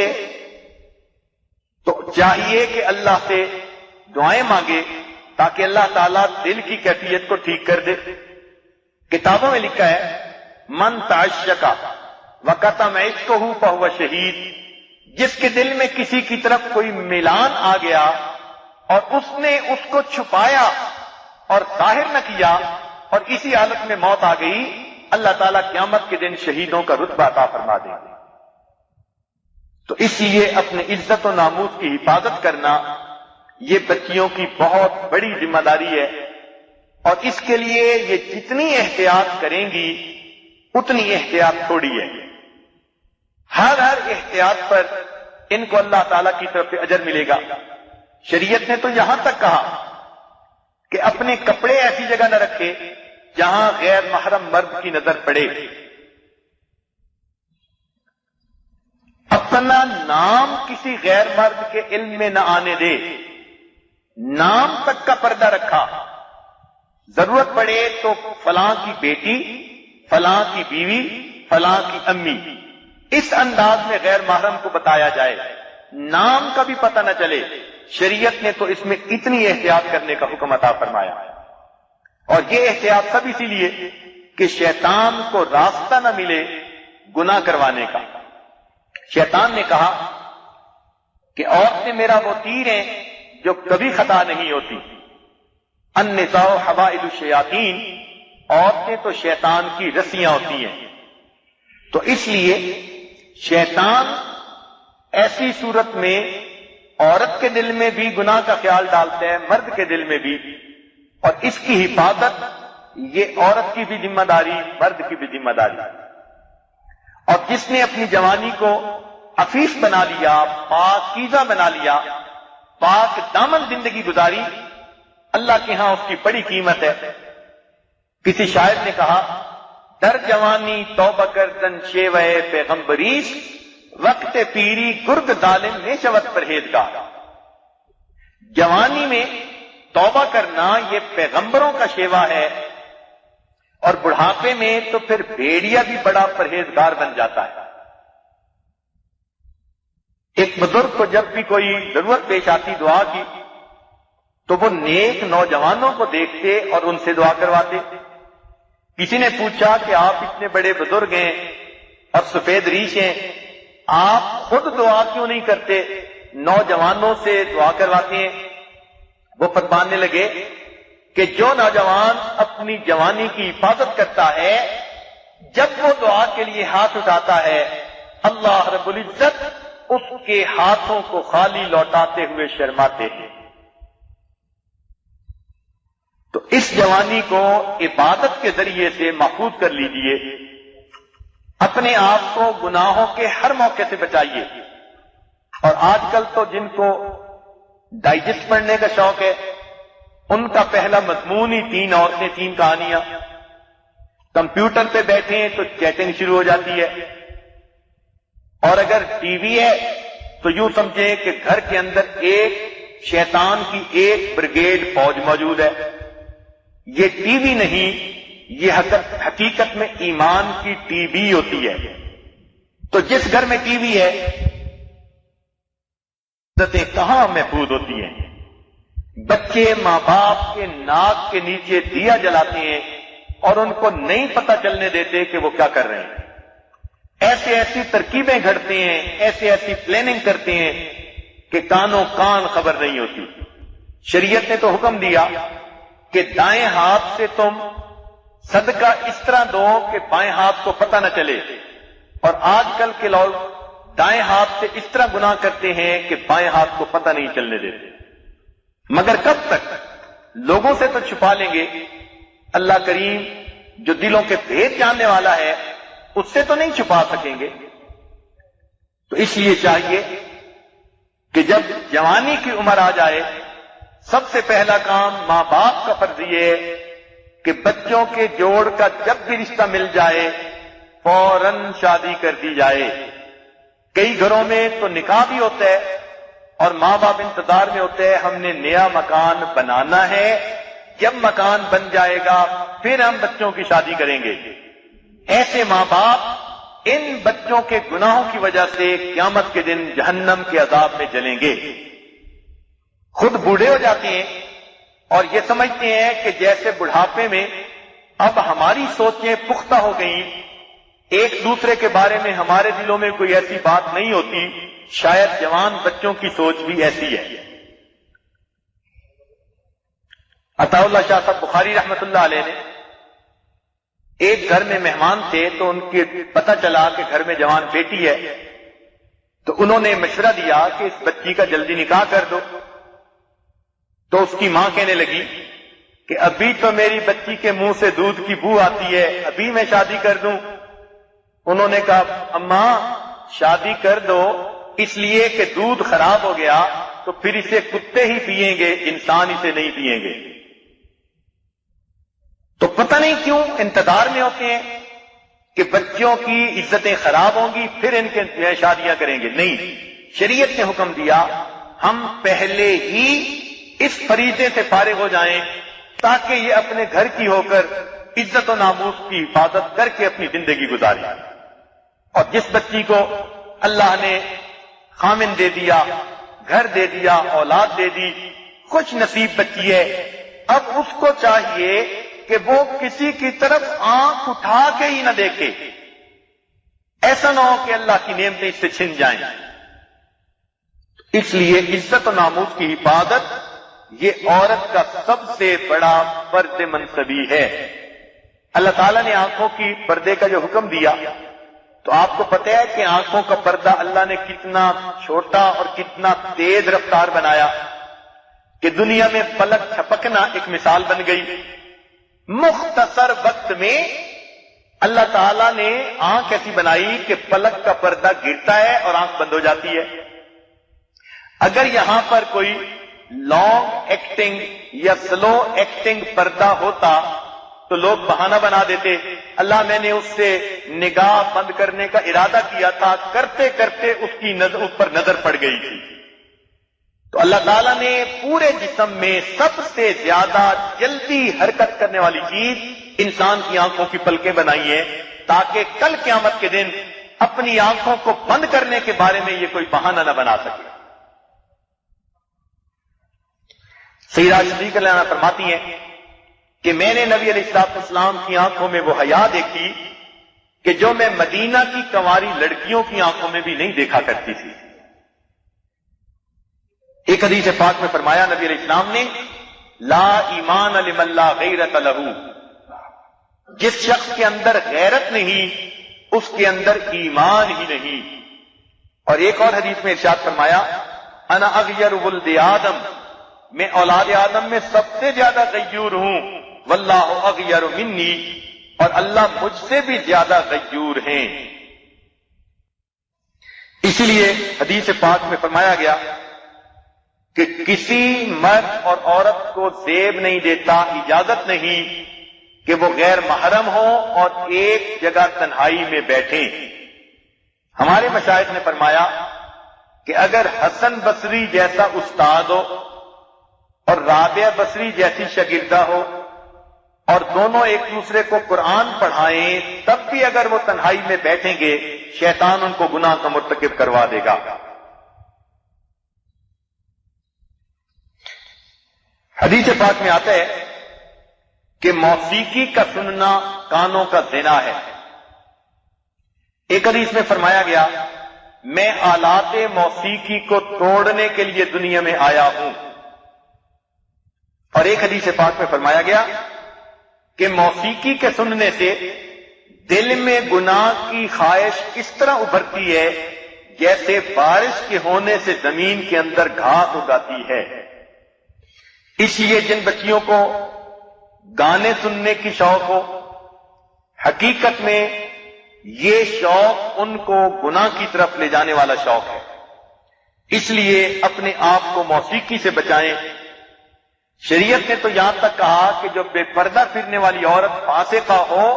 [SPEAKER 2] تو چاہیے کہ اللہ سے دعائیں مانگے تاکہ اللہ تعالیٰ دل کی کیفیت کو ٹھیک کر دے. کتابوں میں لکھا ہے من تعشقا وقتم عشقہ فہو شہید. جس کے دل میں کسی کی طرف کوئی میلان آ گیا اور اس نے اس کو چھپایا اور ظاہر نہ کیا اور اسی حالت میں موت آ گئی، اللہ تعالیٰ قیامت کے دن شہیدوں کا رتبہ عطا فرما دیں گے. تو اس لیے اپنے عزت و ناموس کی حفاظت کرنا یہ بچیوں کی بہت بڑی ذمہ داری ہے. اور اس کے لیے یہ جتنی احتیاط کریں گی اتنی احتیاط تھوڑی ہے. ہر احتیاط پر ان کو اللہ تعالیٰ کی طرف سے اجر ملے گا. شریعت نے تو یہاں تک کہا کہ اپنے کپڑے ایسی جگہ نہ رکھے جہاں غیر محرم مرد کی نظر پڑے. اپنا نام کسی غیر مرد کے علم میں نہ آنے دے. نام تک کا پردہ رکھا. ضرورت پڑے تو فلاں کی بیٹی، فلاں کی بیوی، فلاں کی امی، اس انداز میں غیر محرم کو بتایا جائے، نام کا بھی پتہ نہ چلے. شریعت نے تو اس میں اتنی احتیاط کرنے کا حکم عطا فرمایا. اور یہ احتیاط سب اسی لیے کہ شیطان کو راستہ نہ ملے گناہ کروانے کا. شیطان نے کہا کہ عورتیں میرا وہ تیر ہیں جو کبھی خطا نہیں ہوتی. النساء حبائل الشیاطین، عورتیں تو شیطان کی رسیاں ہوتی ہیں. تو اس لیے شیطان ایسی صورت میں عورت کے دل میں بھی گناہ کا خیال ڈالتا ہے، مرد کے دل میں بھی. اور اس کی حفاظت یہ عورت کی بھی ذمہ داری، مرد کی بھی ذمہ داری. اور جس نے اپنی جوانی کو عفیف بنا لیا، پاکیزہ بنا لیا، پاک دامن زندگی گزاری، اللہ کے ہاں اس کی بڑی قیمت ہے. کسی شاعر نے کہا در جوانی توبہ کردن شیوہ پیغمبریست، وقت پیری گرگ ظالم نے شوت پرہیزگار. جوانی میں توبہ کرنا یہ پیغمبروں کا شیوا ہے، اور بڑھاپے میں تو پھر بھیڑیا بھی بڑا پرہیزگار بن جاتا ہے۔ ایک بزرگ کو جب بھی کوئی ضرورت پیش آتی دعا کی تو وہ نیک نوجوانوں کو دیکھتے اور ان سے دعا کرواتے۔ کسی نے پوچھا کہ آپ اتنے بڑے بزرگ ہیں اور سفید ریش ہیں، آپ خود دعا کیوں نہیں کرتے، نوجوانوں سے دعا کرواتے ہیں؟ وہ فرمانے لگے کہ جو نوجوان اپنی جوانی کی حفاظت کرتا ہے، جب وہ دعا کے لیے ہاتھ اٹھاتا ہے، اللہ رب العزت اس کے ہاتھوں کو خالی لوٹاتے ہوئے شرماتے ہیں۔ تو اس جوانی کو عبادت کے ذریعے سے محفوظ کر لیجئے، اپنے آپ کو گناہوں کے ہر موقع سے بچائیے۔ اور آج کل تو جن کو ڈائجسٹ پڑھنے کا شوق ہے، ان کا پہلا مضمون ہی 3 عورتیں 3 کہانیاں۔ کمپیوٹر پہ بیٹھے ہیں تو چیٹنگ شروع ہو جاتی ہے، اور اگر ٹی وی ہے تو یوں سمجھیں کہ گھر کے اندر ایک شیطان کی ایک بریگیڈ فوج موجود ہے۔ یہ ٹی وی نہیں، یہ حقیقت میں ایمان کی ٹی وی ہوتی ہے۔ تو جس گھر میں ٹی وی ہے، عزتیں کہاں محفوظ ہوتی ہیں؟ بچے ماں باپ کے ناک کے نیچے دیا جلاتے ہیں اور ان کو نہیں پتہ چلنے دیتے کہ وہ کیا کر رہے ہیں۔ ایسی ایسی ترکیبیں گھڑتے ہیں، ایسی پلاننگ کرتے ہیں کہ کانوں کان خبر نہیں ہوتی۔ شریعت نے تو حکم دیا کہ دائیں ہاتھ سے تم صدقہ اس طرح دو کہ بائیں ہاتھ کو پتہ نہ چلے، اور آج کل کے لوگ دائیں ہاتھ سے اس طرح گناہ کرتے ہیں کہ بائیں ہاتھ کو پتہ نہیں چلنے دیتے۔ مگر کب تک؟ لوگوں سے تو چھپا لیں گے، اللہ کریم جو دلوں کے بھید جاننے والا ہے اس سے تو نہیں چھپا سکیں گے۔ تو اس لیے چاہیے کہ جب جوانی کی عمر آ جائے، سب سے پہلا کام ماں باپ کا فرض یہ ہے کہ بچوں کے جوڑ کا جب بھی رشتہ مل جائے فوراً شادی کر دی جائے۔ کئی گھروں میں تو نکاح بھی ہوتا ہے اور ماں باپ انتظار میں ہوتے ہیں، ہم نے نیا مکان بنانا ہے، جب مکان بن جائے گا پھر ہم بچوں کی شادی کریں گے۔ ایسے ماں باپ ان بچوں کے گناہوں کی وجہ سے قیامت کے دن جہنم کے عذاب میں جلیں گے۔ خود بوڑھے ہو جاتے ہیں اور یہ سمجھتے ہیں کہ جیسے بڑھاپے میں اب ہماری سوچیں پختہ ہو گئیں، ایک دوسرے کے بارے میں ہمارے دلوں میں کوئی ایسی بات نہیں ہوتی، شاید جوان بچوں کی سوچ بھی ایسی ہے۔ عطا اللہ شاہ صاحب بخاری رحمت اللہ علیہ نے ایک گھر میں مہمان تھے تو ان کے پتہ چلا کہ گھر میں جوان بیٹی ہے، تو انہوں نے مشورہ دیا کہ اس بچی کا جلدی نکاح کر دو۔ تو اس کی ماں کہنے لگی کہ ابھی تو میری بچی کے منہ سے دودھ کی بو آتی ہے، ابھی میں شادی کر دوں؟ انہوں نے کہا اماں شادی کر دو، اس لیے کہ دودھ خراب ہو گیا تو پھر اسے کتے ہی پئیں گے، انسان اسے نہیں پئیں گے۔ تو پتہ نہیں کیوں انتظار میں ہوتے ہیں کہ بچوں کی عزتیں خراب ہوں گی پھر ان کے شادیاں کریں گے۔ نہیں، شریعت نے حکم دیا ہم پہلے ہی اس فریضے سے فارغ ہو جائیں تاکہ یہ اپنے گھر کی ہو کر عزت و ناموس کی حفاظت کر کے اپنی زندگی گزارے۔ اور جس بچی کو اللہ نے خامن دے دیا، گھر دے دیا، اولاد دے دی، خوش نصیب بچی ہے، اب اس کو چاہیے کہ وہ کسی کی طرف آنکھ اٹھا کے ہی نہ دیکھے، ایسا نہ ہو کہ اللہ کی نعمتیں اس سے چھن جائیں۔ اس لیے عزت و ناموس کی حفاظت یہ عورت کا سب سے بڑا فرض منصبی ہے۔ اللہ تعالیٰ نے آنکھوں کی پردے کا جو حکم دیا تو آپ کو پتہ ہے کہ آنکھوں کا پردہ اللہ نے کتنا چھوٹا اور کتنا تیز رفتار بنایا کہ دنیا میں پلک چھپکنا ایک مثال بن گئی۔ مختصر وقت میں اللہ تعالیٰ نے آنکھ ایسی بنائی کہ پلک کا پردہ گرتا ہے اور آنکھ بند ہو جاتی ہے۔ اگر یہاں پر کوئی لانگ ایکٹنگ یا سلو ایکٹنگ پردہ ہوتا تو لوگ بہانہ بنا دیتے، اللہ میں نے اس سے نگاہ بند کرنے کا ارادہ کیا تھا، کرتے کرتے اس پر نظر پڑ گئی تھی۔ تو اللہ تعالیٰ نے پورے جسم میں سب سے زیادہ جلدی حرکت کرنے والی چیز انسان کی آنکھوں کی پلکیں بنائی ہیں، تاکہ کل قیامت کے دن اپنی آنکھوں کو بند کرنے کے بارے میں یہ کوئی بہانہ نہ بنا سکے۔ سیدہ صدیقہ رضی اللہ عنہا فرماتی ہیں کہ میں نے نبی علیہ السلام کی آنکھوں میں وہ حیا دیکھی کہ جو میں مدینہ کی کنواری لڑکیوں کی آنکھوں میں بھی نہیں دیکھا کرتی تھی۔ ایک حدیث پاک میں فرمایا نبی علیہ السلام نے، لا ایمان لمن لا غیرت لہ، جس شخص کے اندر غیرت نہیں اس کے اندر ایمان ہی نہیں۔ اور ایک اور حدیث میں ارشاد فرمایا، انا اغیر ولد آدم، میں اولاد آدم میں سب سے زیادہ غیور ہوں، واللہ اغیر منی، اور اللہ مجھ سے بھی زیادہ غیور ہیں۔ اسی لیے حدیث پاک میں فرمایا گیا کہ کسی مرد اور عورت کو زیب نہیں دیتا، اجازت نہیں کہ وہ غیر محرم ہو اور ایک جگہ تنہائی میں بیٹھیں۔ ہمارے مشائخ نے فرمایا کہ اگر حسن بصری جیسا استاد ہو اور رابعہ بصری جیسی شاگردہ ہو اور دونوں ایک دوسرے کو قرآن پڑھائیں، تب بھی اگر وہ تنہائی میں بیٹھیں گے شیطان ان کو گناہ کا مرتکب کروا دے گا۔ حدیث پاک میں آتا ہے کہ موسیقی کا سننا کانوں کا زنا ہے۔ ایک حدیث میں فرمایا گیا، میں آلات موسیقی کو توڑنے کے لیے دنیا میں آیا ہوں۔ اور ایک حدیث پاک میں فرمایا گیا کہ موسیقی کے سننے سے دل میں گناہ کی خواہش اس طرح ابھرتی ہے جیسے بارش کے ہونے سے زمین کے اندر گھاس اگاتی ہے۔ اس لیے جن بچیوں کو گانے سننے کی شوق ہو، حقیقت میں یہ شوق ان کو گناہ کی طرف لے جانے والا شوق ہے، اس لیے اپنے آپ کو موسیقی سے بچائیں۔ شریعت نے تو یہاں تک کہا کہ جو بے پردہ پھرنے والی عورت فاسقہ ہو،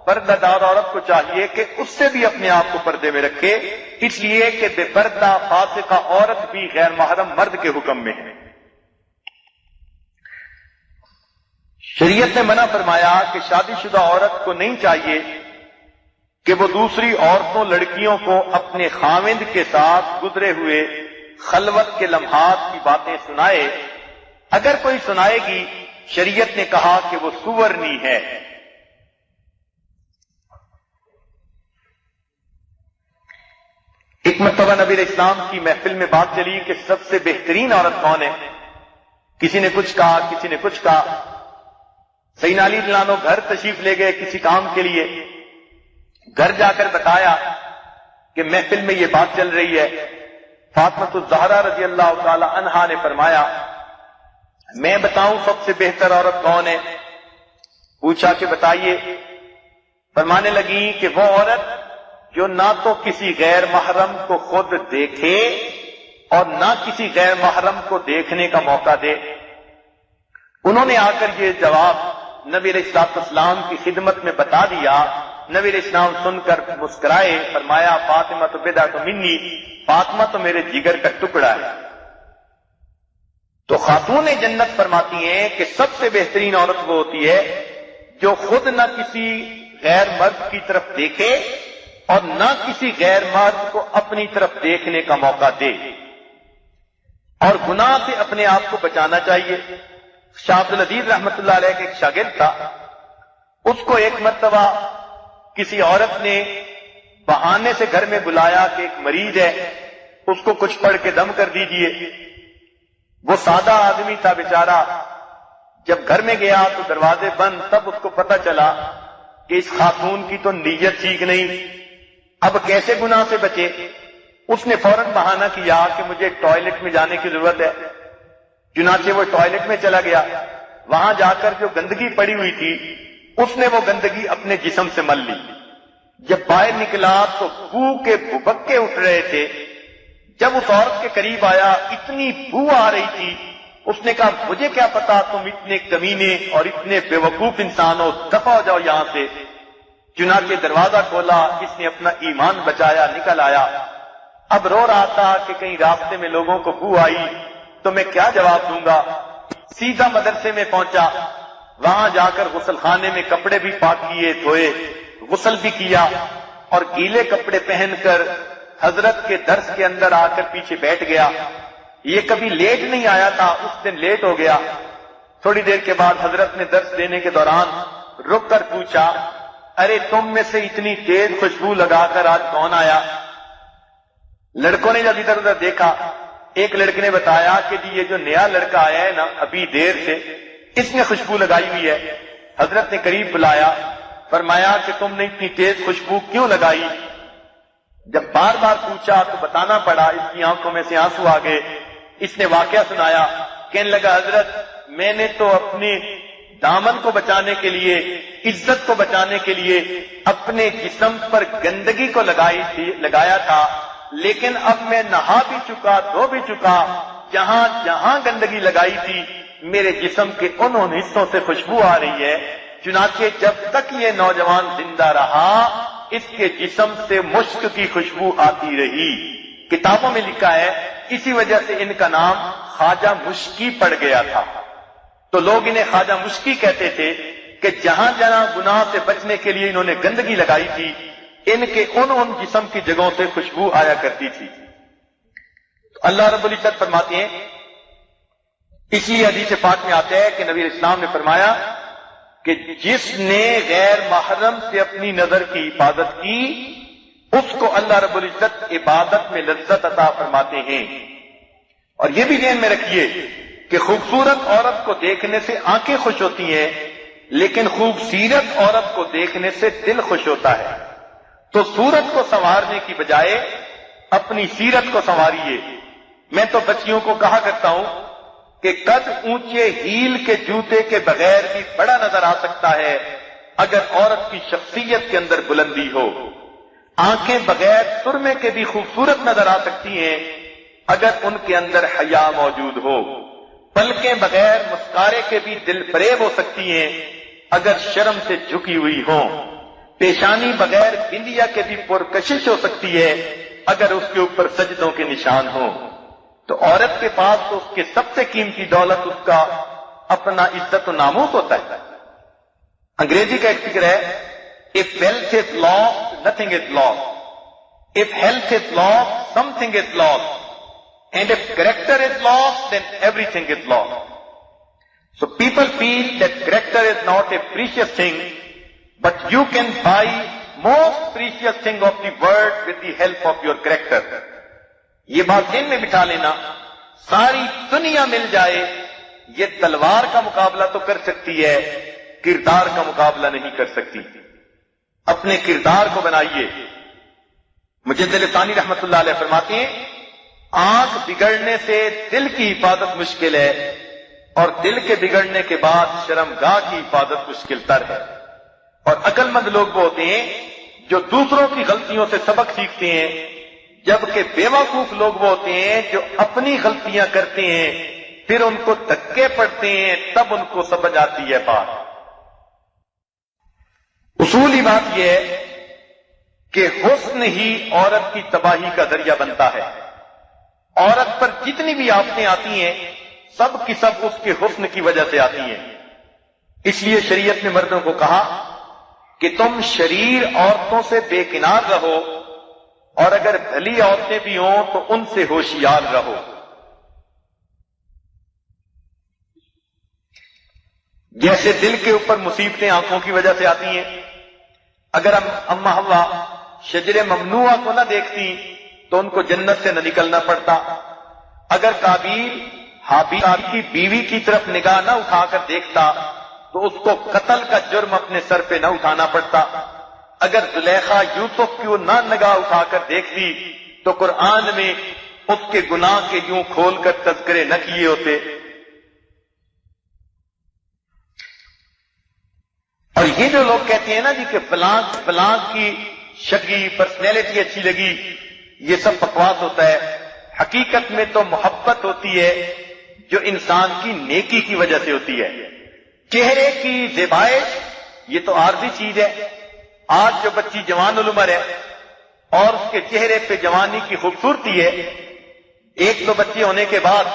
[SPEAKER 2] پردہ دار عورت کو چاہیے کہ اس سے بھی اپنے آپ کو پردے میں رکھے، اس لیے کہ بے پردہ فاسقہ عورت بھی غیر محرم مرد کے حکم میں ہے۔ شریعت نے منع فرمایا کہ شادی شدہ عورت کو نہیں چاہیے کہ وہ دوسری عورتوں لڑکیوں کو اپنے خاوند کے ساتھ گزرے ہوئے خلوت کے لمحات کی باتیں سنائے۔ اگر کوئی سنائے گی شریعت نے کہا کہ وہ سورنی ہے۔ ایک مرتبہ نبی علیہ السلام کی محفل میں بات چلی کہ سب سے بہترین عورت کون ہے؟ کسی نے کچھ کہا، کسی نے کچھ کہا۔ سیدنا علی رضی اللہ عنہ گھر تشریف لے گئے کسی کام کے لیے، گھر جا کر بتایا کہ محفل میں یہ بات چل رہی ہے۔ فاطمہ الزہرا رضی اللہ تعالی عنہا نے فرمایا، میں بتاؤں سب سے بہتر عورت کون ہے؟ پوچھا کہ بتائیے۔ فرمانے لگی کہ وہ عورت جو نہ تو کسی غیر محرم کو خود دیکھے اور نہ کسی غیر محرم کو دیکھنے کا موقع دے۔ انہوں نے آ کر یہ جواب نبی علیہ السلام کی خدمت میں بتا دیا۔ نبی علیہ السلام سن کر مسکرائے، فرمایا فاطمہ تو بضعۃ منی، فاطمہ تو میرے جگر کا ٹکڑا ہے۔ تو خاتون جنت فرماتی ہیں کہ سب سے بہترین عورت وہ ہوتی ہے جو خود نہ کسی غیر مرد کی طرف دیکھے اور نہ کسی غیر مرد کو اپنی طرف دیکھنے کا موقع دے، اور گناہ سے اپنے آپ کو بچانا چاہیے۔ شاہ عبد العزیز رحمۃ اللہ علیہ کے ایک شاگرد تھا، اس کو ایک مرتبہ کسی عورت نے بہانے سے گھر میں بلایا کہ ایک مریض ہے، اس کو کچھ پڑھ کے دم کر دیجئے۔ وہ سادہ آدمی تھا بیچارہ، جب گھر میں گیا تو دروازے بند، تب اس کو پتہ چلا کہ اس خاتون کی تو نیت ٹھیک نہیں، اب کیسے گناہ سے بچے؟ اس نے فوراً بہانہ کیا کہ مجھے ٹوائلٹ میں جانے کی ضرورت ہے۔ چنانچہ وہ ٹوائلٹ میں چلا گیا، وہاں جا کر جو گندگی پڑی ہوئی تھی اس نے وہ گندگی اپنے جسم سے مل لی۔ جب باہر نکلا تو بو کے بھبکے اٹھ رہے تھے۔ جب اس عورت کے قریب آیا اتنی بو آ رہی تھی، اس نے کہا مجھے کیا پتا تم اتنے کمینے اور اتنے بے وقوف انسان ہو، دفع ہو جاؤ یہاں سے۔ چنانچہ دروازہ کھولا، اس نے اپنا ایمان بچایا، نکل آیا۔ اب رو رہا تھا کہ کہیں راستے میں لوگوں کو بو آئی تو میں کیا جواب دوں گا؟ سیدھا مدرسے میں پہنچا، وہاں جا کر غسل خانے میں کپڑے بھی پاک کیے، دھوئے، غسل بھی کیا، اور گیلے کپڑے پہن کر حضرت کے درس کے اندر آ کر پیچھے بیٹھ گیا۔ یہ کبھی لیٹ نہیں آیا تھا، اس دن لیٹ ہو گیا۔ تھوڑی دیر کے بعد حضرت نے درس دینے کے دوران رک کر پوچھا، ارے تم میں سے اتنی تیز خوشبو لگا کر آج کون آیا؟ لڑکوں نے جب ادھر ادھر دیکھا، ایک لڑکے نے بتایا کہ جی یہ جو نیا لڑکا آیا ہے نا ابھی دیر سے، اس نے خوشبو لگائی ہوئی ہے۔ حضرت نے قریب بلایا، فرمایا کہ تم نے اتنی تیز خوشبو کیوں لگائی؟ جب بار بار پوچھا تو بتانا پڑا، اس کی آنکھوں میں سے آنسو آ گئے۔ اس نے واقعہ سنایا، کہنے لگا حضرت میں نے تو اپنے دامن کو بچانے کے لیے، عزت کو بچانے کے لیے اپنے جسم پر گندگی کو لگایا تھا، لیکن اب میں نہا بھی چکا، دھو بھی چکا، جہاں جہاں گندگی لگائی تھی میرے جسم کے ان حصوں سے خوشبو آ رہی ہے۔ چنانچہ جب تک یہ نوجوان زندہ رہا اس کے جسم سے مشک کی خوشبو آتی رہی۔ کتابوں میں لکھا ہے اسی وجہ سے ان کا نام خواجہ مشکی پڑ گیا تھا۔ تو لوگ انہیں خواجہ مشکی کہتے تھے کہ جہاں جہاں گناہ سے بچنے کے لیے انہوں نے گندگی لگائی تھی ان کے ان جسم کی جگہوں سے خوشبو آیا کرتی تھی۔ تو اللہ رب العزت فرماتے ہیں، اس لیے حدیث پاک میں آتا ہے کہ نبی اسلام نے فرمایا کہ جس نے غیر محرم سے اپنی نظر کی حفاظت کی اس کو اللہ رب العزت عبادت میں لذت عطا فرماتے ہیں۔ اور یہ بھی ذہن میں رکھیے کہ خوبصورت عورت کو دیکھنے سے آنکھیں خوش ہوتی ہیں، لیکن خوبصورت عورت کو دیکھنے سے دل خوش ہوتا ہے۔ تو صورت کو سنوارنے کی بجائے اپنی سیرت کو سنواریے۔ میں تو بچیوں کو کہا کرتا ہوں کہ قد اونچے ہیل کے جوتے کے بغیر بھی بڑا نظر آ سکتا ہے اگر عورت کی شخصیت کے اندر بلندی ہو۔ آنکھیں بغیر سرمے کے بھی خوبصورت نظر آ سکتی ہیں اگر ان کے اندر حیا موجود ہو۔ پلکیں بغیر مسکارے کے بھی دل فریب ہو سکتی ہیں اگر شرم سے جھکی ہوئی ہوں۔ پیشانی بغیر بندیا کے بھی پرکشش ہو سکتی ہے اگر اس کے اوپر سجدوں کے نشان ہوں۔ تو عورت کے پاس تو اس کے سب سے قیمتی دولت اس کا اپنا عزت و ناموس ہوتا ہے۔ انگریزی کا ایک فکر ہے، if wealth is lost, nothing is lost. If health is lost, something is lost. And if character is lost, then everything is lost. So people feel that character is not a precious thing, but you can buy most precious thing of the world with the help of your character. یہ بات ذہن میں بٹھا لینا، ساری دنیا مل جائے یہ تلوار کا مقابلہ تو کر سکتی ہے، کردار کا مقابلہ نہیں کر سکتی۔ اپنے کردار کو بنائیے۔ مجدد ثانی رحمت اللہ علیہ فرماتے ہیں آنکھ بگڑنے سے دل کی حفاظت مشکل ہے، اور دل کے بگڑنے کے بعد شرمگاہ کی حفاظت مشکل تر ہے۔ اور عقل مند لوگ وہ ہوتے ہیں جو دوسروں کی غلطیوں سے سبق سیکھتے ہیں، جبکہ بیوقوف لوگ وہ ہوتے ہیں جو اپنی غلطیاں کرتے ہیں پھر ان کو دھکے پڑتے ہیں تب ان کو سمجھ آتی ہے بات۔ اصولی بات یہ ہے کہ حسن ہی عورت کی تباہی کا ذریعہ بنتا ہے۔ عورت پر جتنی بھی آفتیں آتی ہیں سب کی سب اس کے حسن کی وجہ سے آتی ہیں۔ اس لیے شریعت نے مردوں کو کہا کہ تم شریر عورتوں سے بے کنار رہو، اور اگر بھلی عورتیں بھی ہوں تو ان سے ہوشیار رہو۔ جیسے دل کے اوپر مصیبتیں آنکھوں کی وجہ سے آتی ہیں، اگر اما حوا شجر ممنوعہ کو نہ دیکھتی تو ان کو جنت سے نہ نکلنا پڑتا۔ اگر قابیل حابیل کی بیوی کی طرف نگاہ نہ اٹھا کر دیکھتا تو اس کو قتل کا جرم اپنے سر پہ نہ اٹھانا پڑتا۔ اگر زلیخا یوسف کی نہ نگاہ اٹھا کر دیکھتی تو قرآن میں اس کے گناہ کے یوں کھول کر تذکرے نہ کیے ہوتے۔ اور یہ جو لوگ کہتے ہیں نا جی کہ فلاں کی شکلی پرسنالٹی اچھی لگی، یہ سب بکواس ہوتا ہے۔ حقیقت میں تو محبت ہوتی ہے جو انسان کی نیکی کی وجہ سے ہوتی ہے۔ چہرے کی زیبائش یہ تو عارضی چیز ہے۔ آج جو بچی جوان العمر ہے اور اس کے چہرے پہ جوانی کی خوبصورتی ہے، ایک دو بچے ہونے کے بعد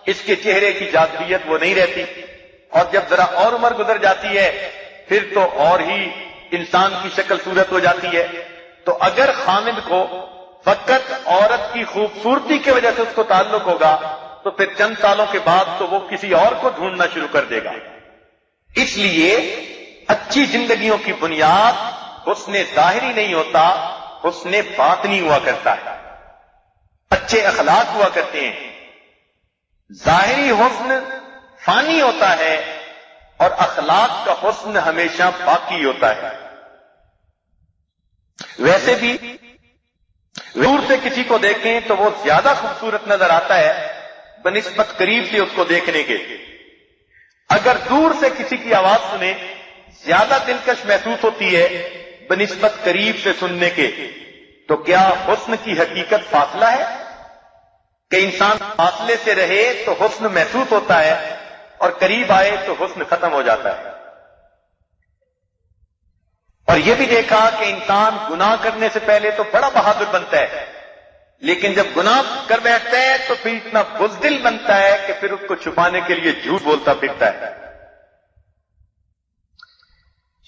[SPEAKER 2] اس کے چہرے کی جاذبیت وہ نہیں رہتی، اور جب ذرا اور عمر گزر جاتی ہے پھر تو اور ہی انسان کی شکل صورت ہو جاتی ہے۔ تو اگر خامد کو فقط عورت کی خوبصورتی کی وجہ سے اس کو تعلق ہوگا تو پھر چند سالوں کے بعد تو وہ کسی اور کو ڈھونڈنا شروع کر دے گا۔ اس لیے اچھی زندگیوں کی بنیاد حسن ظاہری نہیں ہوتا، حسن باطنی ہوا کرتا ہے، اچھے اخلاق ہوا کرتے ہیں۔ ظاہری حسن فانی ہوتا ہے اور اخلاق کا حسن ہمیشہ باقی ہوتا ہے۔ ویسے بھی دور سے کسی کو دیکھیں تو وہ زیادہ خوبصورت نظر آتا ہے بنسبت قریب سے اس کو دیکھنے کے۔ اگر دور سے کسی کی آواز سنیں زیادہ دلکش محسوس ہوتی ہے بنسبت قریب سے سننے کے۔ تو کیا حسن کی حقیقت فاصلہ ہے کہ انسان فاصلے سے رہے تو حسن محسوس ہوتا ہے اور قریب آئے تو حسن ختم ہو جاتا ہے؟ اور یہ بھی دیکھا کہ انسان گناہ کرنے سے پہلے تو بڑا بہادر بنتا ہے، لیکن جب گناہ کر بیٹھتا ہے تو پھر اتنا بزدل بنتا ہے کہ پھر اس کو چھپانے کے لیے جھوٹ بولتا پھرتا ہے۔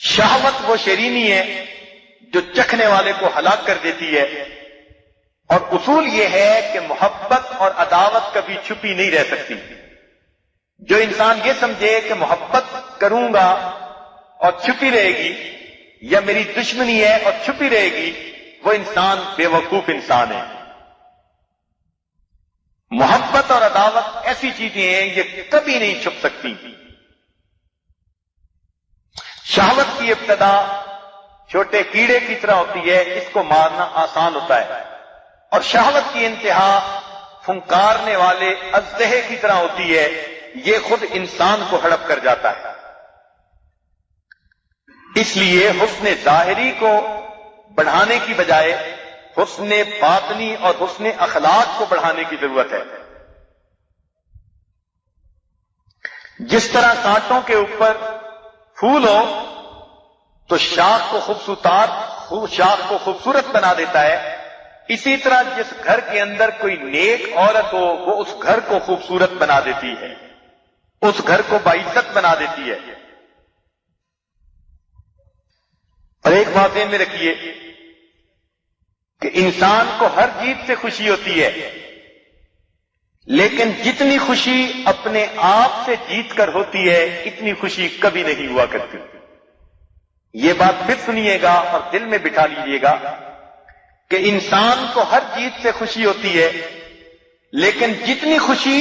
[SPEAKER 2] شہوت وہ شیرینی ہے جو چکھنے والے کو ہلاک کر دیتی ہے، اور اصول یہ ہے کہ محبت اور عداوت کبھی چھپی نہیں رہ سکتی۔ جو انسان یہ سمجھے کہ محبت کروں گا اور چھپی رہے گی، یا میری دشمنی ہے اور چھپی رہے گی، وہ انسان بے وقوف انسان ہے۔ محبت اور عداوت ایسی چیزیں ہیں یہ کبھی نہیں چھپ سکتی۔ شہوت کی ابتدا چھوٹے کیڑے کی طرح ہوتی ہے، اس کو مارنا آسان ہوتا ہے، اور شہوت کی انتہا پھنکارنے والے اژدہے کی طرح ہوتی ہے، یہ خود انسان کو ہڑپ کر جاتا ہے۔ اس لیے حسن ظاہری کو بڑھانے کی بجائے حسن باطنی اور حسن اخلاق کو بڑھانے کی ضرورت ہے۔ جس طرح کانٹوں کے اوپر پھول ہو تو شاخ کو خوبصورت بنا دیتا ہے، اسی طرح جس گھر کے اندر کوئی نیک عورت ہو وہ اس گھر کو خوبصورت بنا دیتی ہے، اس گھر کو باعزت بنا دیتی ہے۔ اور ایک بات ذہن میں رکھیے کہ انسان کو ہر چیز سے خوشی ہوتی ہے، لیکن جتنی خوشی اپنے آپ سے جیت کر ہوتی ہے اتنی خوشی کبھی نہیں ہوا کرتی۔ یہ بات پھر سنیے گا اور دل میں بٹھا لیجیے گا کہ انسان کو ہر چیز سے خوشی ہوتی ہے، لیکن جتنی خوشی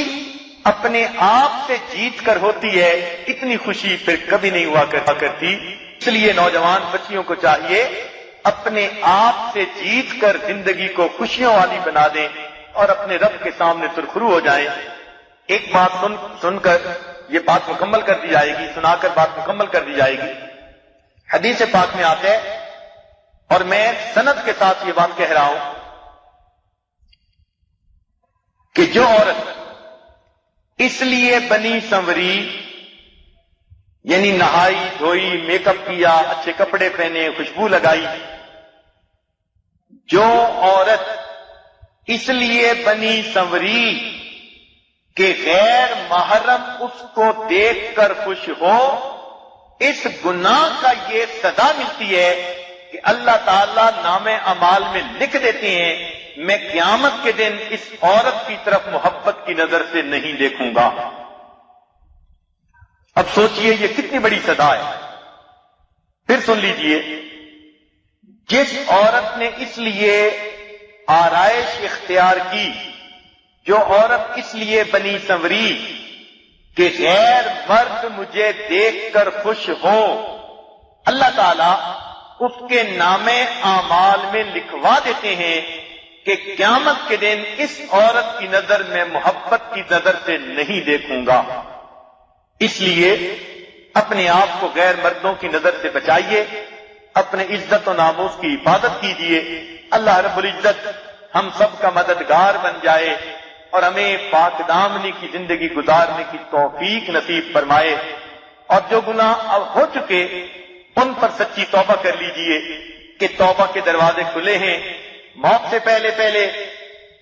[SPEAKER 2] اپنے آپ سے جیت کر ہوتی ہے اتنی خوشی پھر کبھی نہیں ہوا کرتی۔ اس لیے نوجوان بچیوں کو چاہیے اپنے آپ سے جیت کر زندگی کو خوشیوں والی بنا دیں اور اپنے رب کے سامنے سرخرو ہو جائیں۔ ایک بات سن کر یہ بات مکمل کر دی جائے گی، سنا کر بات مکمل کر دی جائے گی۔ حدیث پاک میں آتا ہے، اور میں سند کے ساتھ یہ بات کہہ رہا ہوں کہ جو عورت اس لیے بنی سنوری، یعنی نہائی دھوئی، میک اپ کیا، اچھے کپڑے پہنے، خوشبو لگائی، جو عورت اس لیے بنی سنوری کہ غیر محرم اس کو دیکھ کر خوش ہو، اس گناہ کا یہ سزا ملتی ہے کہ اللہ تعالیٰ نام اعمال میں لکھ دیتے ہیں میں قیامت کے دن اس عورت کی طرف محبت کی نظر سے نہیں دیکھوں گا۔ اب سوچئے یہ کتنی بڑی سزا ہے۔ پھر سن لیجئے، جس عورت نے اس لیے آرائش اختیار کی، جو عورت اس لیے بنی سنوری کہ غیر مرد مجھے دیکھ کر خوش ہو، اللہ تعالیٰ اس کے نام اعمال میں لکھوا دیتے ہیں کہ قیامت کے دن اس عورت کی نظر میں محبت کی نظر سے نہیں دیکھوں گا۔ اس لیے اپنے آپ کو غیر مردوں کی نظر سے بچائیے، اپنے عزت و ناموس کی حفاظت کیجیے۔ اللہ رب العزت ہم سب کا مددگار بن جائے اور ہمیں پاک دامنی کی زندگی گزارنے کی توفیق نصیب فرمائے، اور جو گناہ اب ہو چکے ان پر سچی توبہ کر لیجئے کہ توبہ کے دروازے کھلے ہیں۔ موت سے پہلے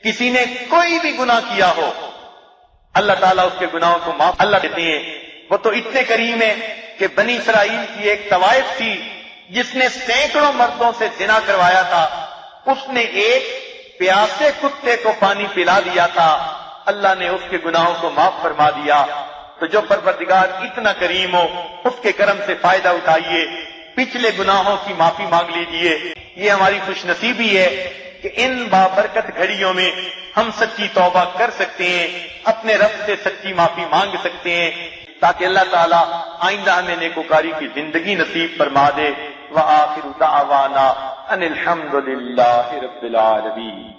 [SPEAKER 2] کسی نے کوئی بھی گناہ کیا ہو اللہ تعالیٰ اس کے گناہوں کو معاف اللہ دیتے ہیں۔ وہ تو اتنے کریم ہیں کہ بنی اسرائیل کی ایک طوائف تھی جس نے سینکڑوں مردوں سے زنا کروایا تھا، اس نے ایک پیاسے کتے کو پانی پلا دیا تھا، اللہ نے اس کے گناہوں کو معاف فرما دیا۔ تو جو پروردگار اتنا کریم ہو اس کے کرم سے فائدہ اٹھائیے، پچھلے گناہوں کی معافی مانگ لیجئے۔ یہ ہماری خوش نصیبی ہے کہ ان بابرکت گھڑیوں میں ہم سچی توبہ کر سکتے ہیں، اپنے رب سے سچی معافی مانگ سکتے ہیں، تاکہ اللہ تعالیٰ آئندہ ہمیں نیکوکاری کی زندگی نصیب فرما دے۔ وآخر دعوانا ان الحمد للہ رب العالمین۔